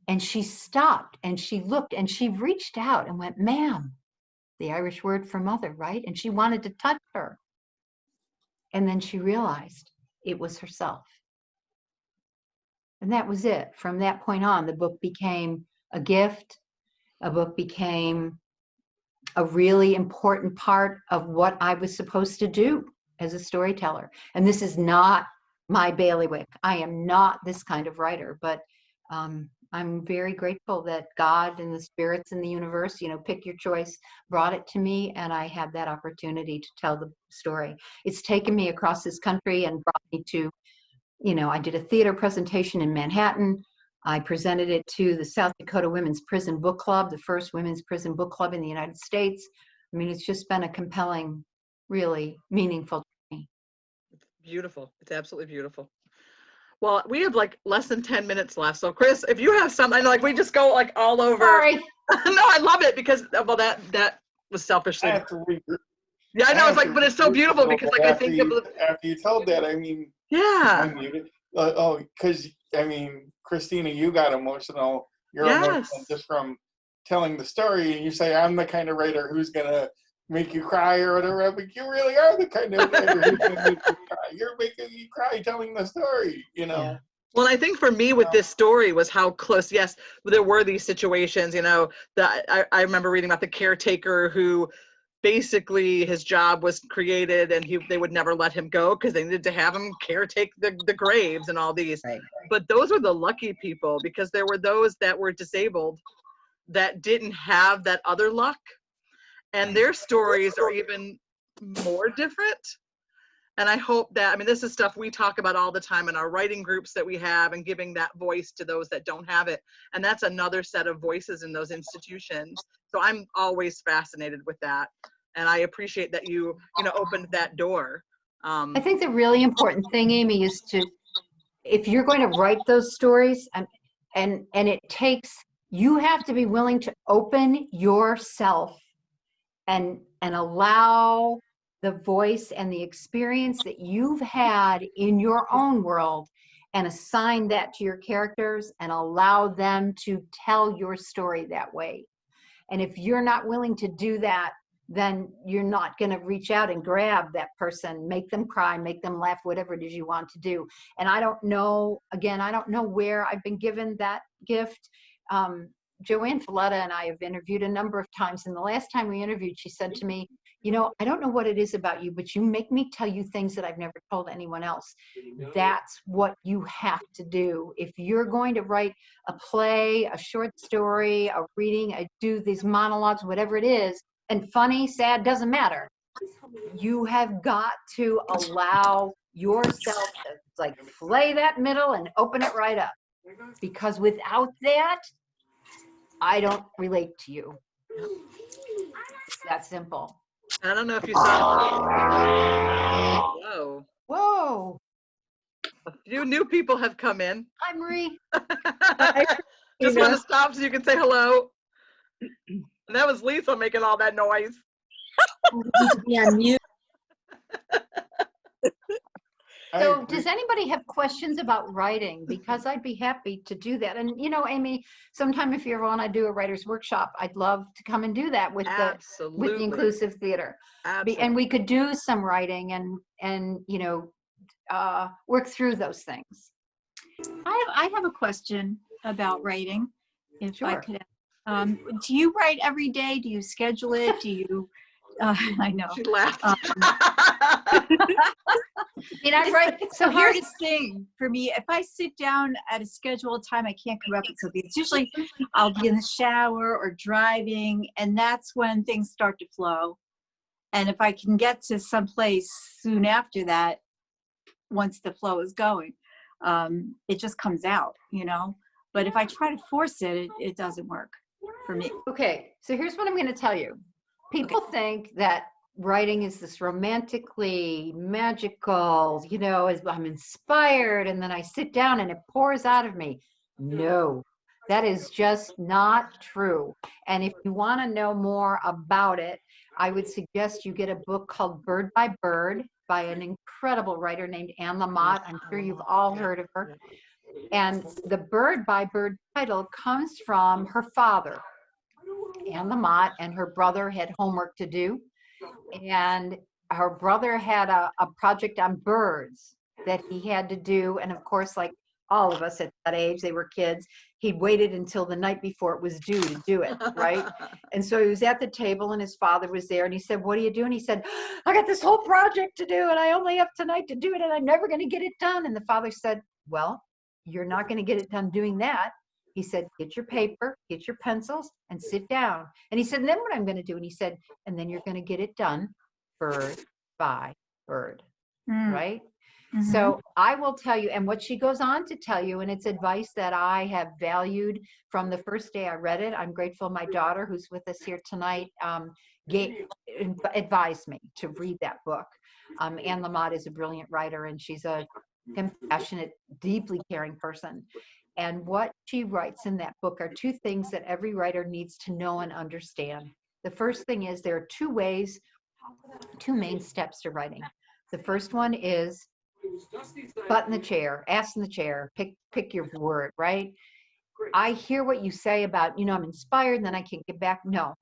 And she stopped and she looked and she reached out and went, ma'am, the Irish word for mother, right? And she wanted to touch her. And then she realized it was herself. And that was it. From that point on, the book became a gift. A book became a really important part of what I was supposed to do as a storyteller. And this is not my bailiwick. I am not this kind of writer, but I'm very grateful that God and the spirits in the universe, pick your choice, brought it to me, and I had that opportunity to tell the story. It's taken me across this country and brought me to, I did a theater presentation in Manhattan. I presented it to the South Dakota Women's Prison Book Club, the first women's prison book club in the United States. I mean, it's just been a compelling, really meaningful journey. It's beautiful. It's absolutely beautiful. Well, we have like less than 10 minutes left. So Chris, if you have something, I know like we just go like all over. Sorry. No, I love it because, well, that was selfishly. I have to read. Yeah, I know. It's like, but it's so beautiful because like I think of after you told that, I mean. Yeah. Because I mean, Christina, you got emotional. You're emotional just from telling the story, and you say, "I'm the kind of writer who's gonna make you cry or whatever." But you really are the kind of writer who's gonna make you cry. You're making me cry telling the story. Yeah. Well, I think for me with this story was how close. Yes, there were these situations. That I remember reading about the caretaker who. Basically, his job was created and they would never let him go because they needed to have him caretake the graves and all these. Right. But those were the lucky people because there were those that were disabled that didn't have that other luck. And their stories are even more different. And I hope that, I mean, this is stuff we talk about all the time in our writing groups that we have and giving that voice to those that don't have it. And that's another set of voices in those institutions. So I'm always fascinated with that. And I appreciate that you opened that door. I think the really important thing, Amy, is if you're going to write those stories and it takes You have to be willing to open yourself and allow the voice and the experience that you've had in your own world and assign that to your characters and allow them to tell your story that way. And if you're not willing to do that, then you're not going to reach out and grab that person, make them cry, make them laugh, whatever it is you want to do. And I don't know, again, I don't know where I've been given that gift. Joanne Falletta and I have interviewed a number of times. And the last time we interviewed, she said to me, you know, I don't know what it is about you, but you make me tell you things that I've never told anyone else. That's what you have to do. If you're going to write a play, a short story, a reading, do these monologues, whatever it is, and funny, sad, doesn't matter. You have got to allow yourself to like flay that middle and open it right up. Because without that, I don't relate to you. It's that simple. I don't know if you saw. Whoa. Whoa. A few new people have come in. Hi, Marie. Just want to stop so you can say hello. And that was Lisa making all that noise. Be on mute. So does anybody have questions about writing? Because I'd be happy to do that. And you know, Amy, sometime if you ever want to do a writer's workshop, I'd love to come and do that with the inclusive theater. Absolutely. And we could do some writing and you know, work through those things. I have a question about writing, if I Sure. could. Do you write every day? Do you schedule it? Do you? I know. She laughed. And I write. It's So the here's hardest thing for me. If I sit down at a scheduled time, I can't come up with something. It's usually I'll be in the shower or driving, and that's when things start to flow. And if I can get to some place soon after that, once the flow is going, it just comes out, you know. But if I try to force it, it doesn't work for me. okay. So here's what I'm going to tell you. People think that writing is this romantically magical, you know, as I'm inspired and then I sit down and it pours out of me. No, that is just not true. And if you want to know more about it, I would suggest you get a book called Bird by Bird by an incredible writer named Anne Lamott. I'm sure you've all heard of her. And the Bird by Bird title comes from her father. Anne Lamott and her brother had homework to do. And her brother had a project on birds that he had to do. And of course, like all of us at that age, they were kids, he'd waited until the night before it was due to do it, right? And so he was at the table and his father was there and he said, what are you doing? He said, I got this whole project to do and I only have tonight to do it and I'm never going to get it done. And the father said, well, you're not going to get it done doing that. He said, get your paper, get your pencils, and sit down. And he said, and then what I'm going to do? And he said, and then you're going to get it done bird by bird, right? Mm-hmm. So I will tell you, and what she goes on to tell you, and it's advice that I have valued from the first day I read it. I'm grateful my daughter, who's with us here tonight, advised me to read that book. Anne Lamott is a brilliant writer, and she's a compassionate, deeply caring person. And what she writes in that book are two things that every writer needs to know and understand. The first thing is there are two main steps to writing. The first one is butt in the chair, ass in the chair, pick your word, right? I hear what you say about, you know, I'm inspired and then I can't get back. No,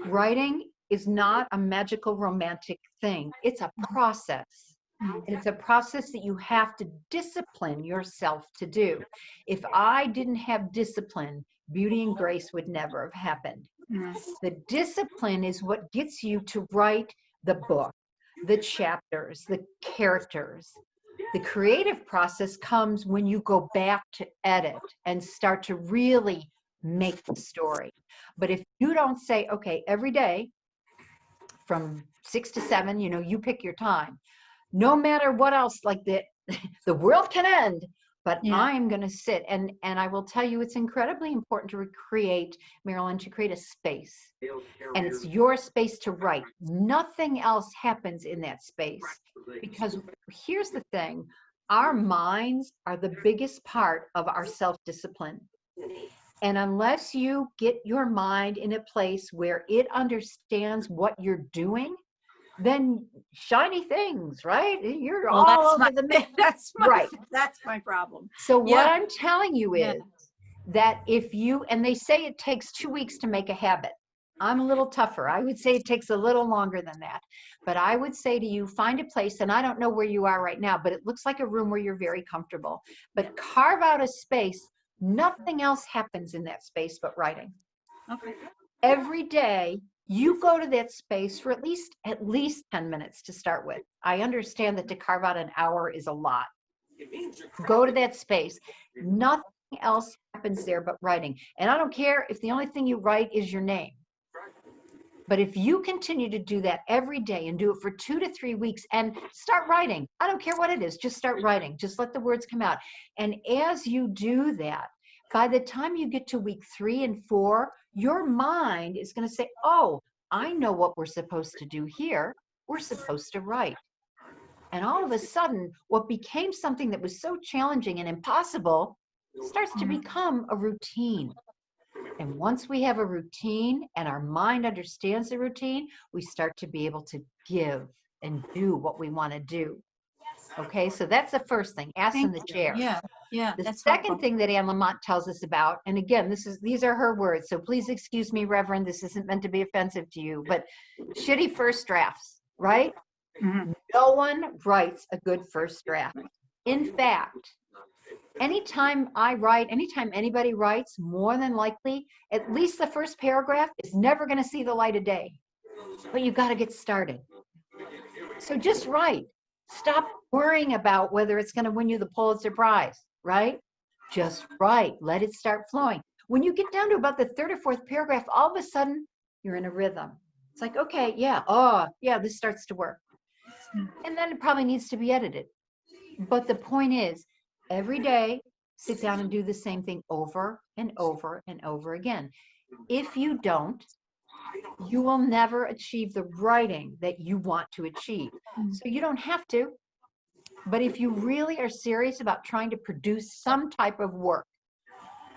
writing is not a magical romantic thing. It's a process. And it's a process that you have to discipline yourself to do. If I didn't have discipline, Beauty and Grace would never have happened. The discipline is what gets you to write the book, the chapters, the characters. The creative process comes when you go back to edit and start to really make the story. But if you don't say, okay, every day from 6 to 7, you know, you pick your time. No matter what else, like the world can end, but I'm going to sit. And I will tell you, it's incredibly important to create, Marilyn, to create a space. And it's your space to write. Nothing else happens in that space. Because here's the thing, our minds are the biggest part of our self-discipline. And unless you get your mind in a place where it understands what you're doing, then shiny things, right? You're Well, all over the map. Right. That's my problem. So what Yeah. I'm telling you Yeah. is that if you, and they say it takes 2 weeks to make a habit. I'm a little tougher. I would say it takes a little longer than that. But I would say to you, find a place, and I don't know where you are right now, but it looks like a room where you're very comfortable. But carve out a space. Nothing else happens in that space but writing. Okay. Every day, you go to that space for at least 10 minutes to start with. I understand that to carve out an hour is a lot. Go to that space. Nothing else happens there but writing. And I don't care if the only thing you write is your name. But if you continue to do that every day and do it for 2 to 3 weeks and start writing, I don't care what it is, just start writing. Just let the words come out. And as you do that, by the time you get to week 3 and 4, your mind is going to say, oh, I know what we're supposed to do here. We're supposed to write. And all of a sudden, what became something that was so challenging and impossible starts to become a routine. And once we have a routine and our mind understands the routine, we start to be able to give and do what we want to do. Okay, so that's the first thing, ask in the chair. Yeah, yeah. The That's second helpful. thing that Anne Lamott tells us about, and again, these are her words, so please excuse me, Reverend, this isn't meant to be offensive to you, but shitty first drafts, right? Mhm. No one writes a good first draft. In fact, anytime I write, anytime anybody writes, more than likely, at least the first paragraph is never going to see the light of day. But you've got to get started. So just write. Stop worrying about whether it's going to win you the Pulitzer Prize, right? Just write. Let it start flowing. When you get down to about the 3rd or 4th paragraph, all of a sudden, you're in a rhythm. It's like, okay, yeah, oh, yeah, this starts to work. And then it probably needs to be edited. But the point is, every day, sit down and do the same thing over and over and over again. If you don't, you will never achieve the writing that you want to achieve. So you don't have to. But if you really are serious about trying to produce some type of work,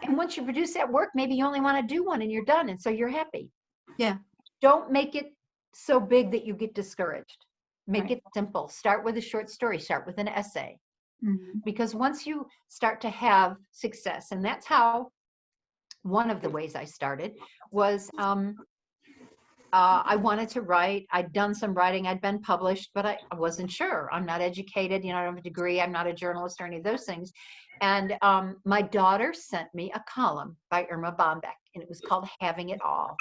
and once you produce that work, maybe you only want to do one and you're done, and so you're happy. Yeah. Don't make it so big that you get discouraged. Make Right. it simple. Start with a short story. Start with an essay. Mhm. Because once you start to have success, and that's how one of the ways I started was I wanted to write. I'd done some writing. I'd been published, but I wasn't sure. I'm not educated. I don't have a degree. I'm not a journalist or any of those things. And my daughter sent me a column by Irma Bombeck, and it was called Having It All.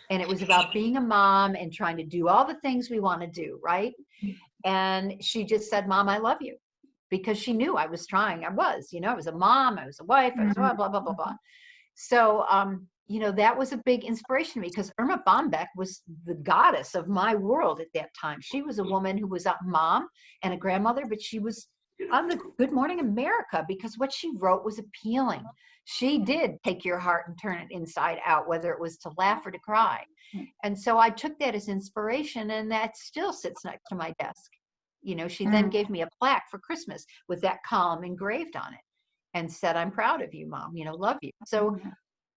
And it was about being a mom and trying to do all the things we want to do, right? And she just said, Mom, I love you. Because she knew I was trying. I was a mom, I was a wife, I was blah, blah, blah, blah, blah. So, that was a big inspiration to me because Irma Bombeck was the goddess of my world at that time. She was a woman who was a mom and a grandmother, but she was on the Good Morning America because what she wrote was appealing. She did take your heart and turn it inside out, whether it was to laugh or to cry. And so I took that as inspiration, and that still sits next to my desk. She then gave me a plaque for Christmas with that column engraved on it and said, I'm proud of you, Mom, love you. So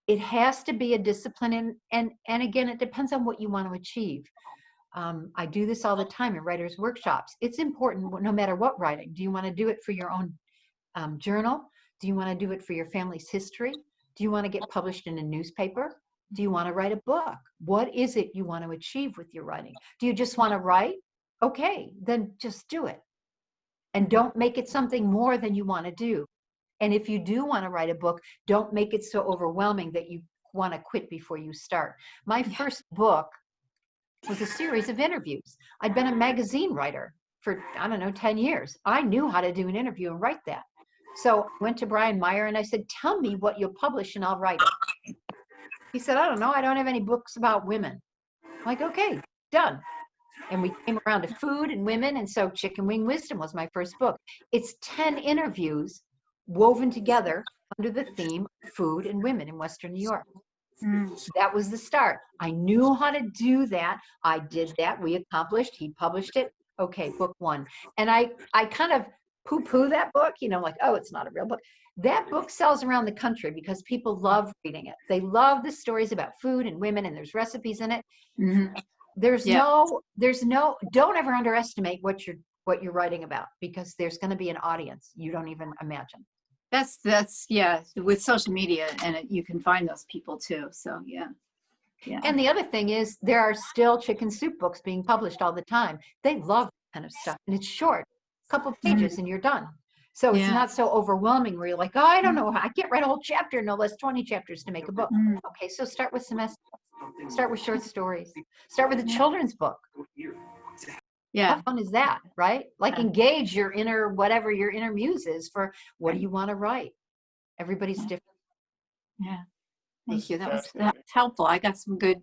it has to be a discipline. And again, it depends on what you want to achieve. I do this all the time in writers' workshops. It's important no matter what writing. Do you want to do it for your own journal? Do you want to do it for your family's history? Do you want to get published in a newspaper? Do you want to write a book? What is it you want to achieve with your writing? Do you just want to write? Okay, then just do it. And don't make it something more than you want to do. And if you do want to write a book, don't make it so overwhelming that you want to quit before you start. My first book was a series of interviews. I'd been a magazine writer for, 10 years. I knew how to do an interview and write that. So I went to Brian Meyer and I said, tell me what you'll publish and I'll write it. He said, I don't know. I don't have any books about women. I'm like, okay, done. And we came around to food and women. And so Chicken Wing Wisdom was my first book. It's 10 interviews woven together under the theme of food and women in Western New York. That was the start. I knew how to do that. I did that. We accomplished. He published it. Okay, book 1. And I kind of poo-poo that book, like, oh, it's not a real book. That book sells around the country because people love reading it. They love the stories about food and women, and there's recipes in it. Mhm. There's Yeah. don't ever underestimate what you're writing about, because there's going to be an audience you don't even imagine. That's yeah, with social media, and you can find those people too. So yeah. And the other thing is, there are still chicken soup books being published all the time. They love that kind of stuff, and it's short, a couple of pages, and you're done. So it's Yeah. not so overwhelming where you're like, oh, I don't know, I can't write a whole chapter, no less 20 chapters to make a book. Mm. Okay, so start with some essays, start with short stories, start with a children's book. Yeah. How fun is that, right? Like, engage your inner, whatever your inner muse is for what do you want to write? Everybody's different. Yeah. This Thank you. is That's fascinating. helpful. I got some good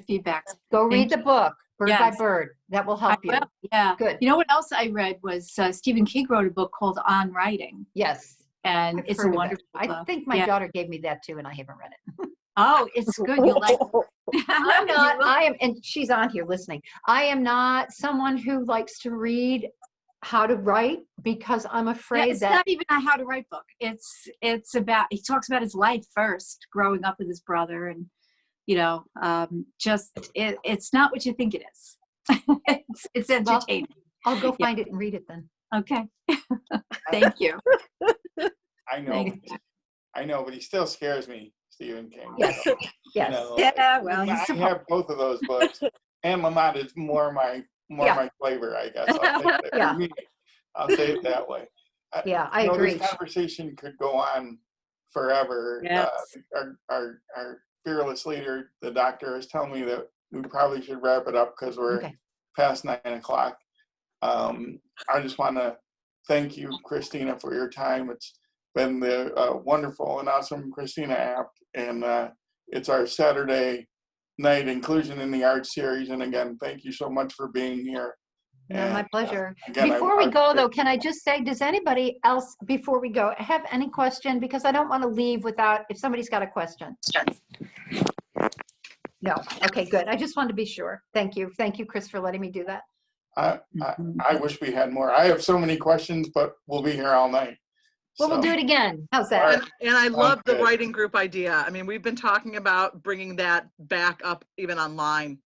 feedback. Go read Thank the book, Bird by Yes. Bird. That will I help you. will, yeah. Good. You know what else I read was Stephen King wrote a book called On Writing, Yes. and I've it's heard a of it. wonderful I book. think my Yeah. daughter gave me that too, and I haven't read it. Oh, it's good. You'll like it. I'm not, and she's on here listening. I am not someone who likes to read how to write, because I'm Yeah, afraid it's that, not even a how to write book. It's about, he talks about his life first, growing up with his brother, and it's not what you think it is. It's entertaining. I'll go Yeah. find it and read it then. Okay. Thank you. I know, but he still scares me, Stephen King. Yes. So, Yes. Yeah, well, I he's have both of those books, and Lamont is more my flavor, I guess. I'll take it. Yeah. For me, I'll say it that way. Yeah, I agree. This conversation could go on forever. Yes. Our fearless leader, the doctor, is telling me that we probably should wrap it up because we're Okay. past 9 o'clock. I just want to thank you, Christina, for your time. It's been the wonderful and awesome Christina Abt, and it's our Saturday night Inclusion in the Arts series. And again, thank you so much for being here. No, my pleasure. Again, Before we go, though, can I just say, does anybody else, before we go, have any question? Because I don't want to leave without, if somebody's got a question. No. Okay, good. I just wanted to be sure. Thank you. Thank you, Chris, for letting me do that. I wish we had more. I have so many questions, but we'll be here all night. Well, we'll do it again. How's All that? right. And I love the good. writing group idea. I mean, we've been talking about bringing that back up even online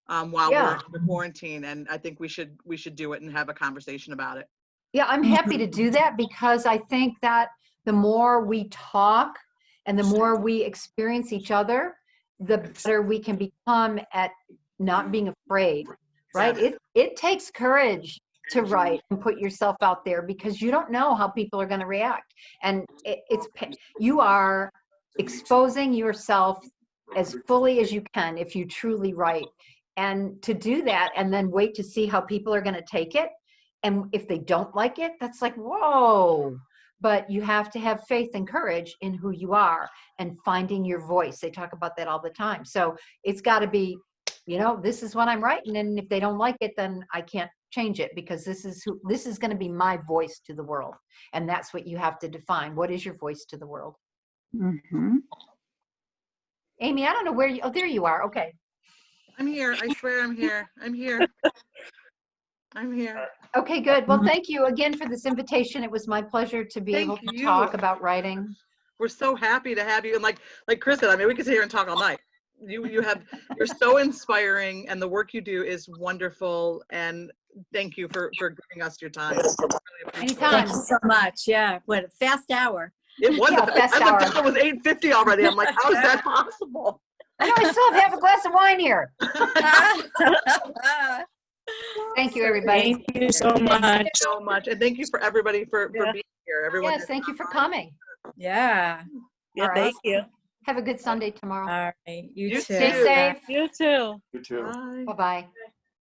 while Yeah. we're in the quarantine, and I think we should do it and have a conversation about it. Yeah, I'm happy to do that, because I think that the more we talk and the more we experience each other, the better we can become at not being afraid, right? It takes courage to write and put yourself out there, because you don't know how people are going to react. And you are exposing yourself as fully as you can if you truly write. And to do that and then wait to see how people are going to take it. And if they don't like it, that's like, whoa. But you have to have faith and courage in who you are and finding your voice. They talk about that all the time. So it's got to be, this is what I'm writing. And if they don't like it, then I can't change it, because this is going to be my voice to the world. And that's what you have to define. What is your voice to the world? Mm-hmm. Amy, I don't know where you, there you are. Okay. I'm here. I swear I'm here. I'm here. I'm here. Okay, good. Well, thank you again for this invitation. It was my pleasure to be able to talk about writing. We're so happy to have you. And like Chris said, I mean, we could sit here and talk all night. You're so inspiring, and the work you do is wonderful. And thank you for giving us your time. Really appreciate it. Anytime. Thank you so much. Yeah, what a fast hour. It was. Yeah, fast I looked hour. up, it was 8:50 already. I'm like, how is that possible? I know, I still have half a glass of wine here. Thank you, everybody. Thank you so much. Thank you so much. And thank you for everybody for being here. Everyone. Yes, thank you for coming. Yeah. Yeah, All right. thank you. Have a good Sunday tomorrow. All right. You You too. too. Stay safe. You too. You too. Bye. Bye-bye.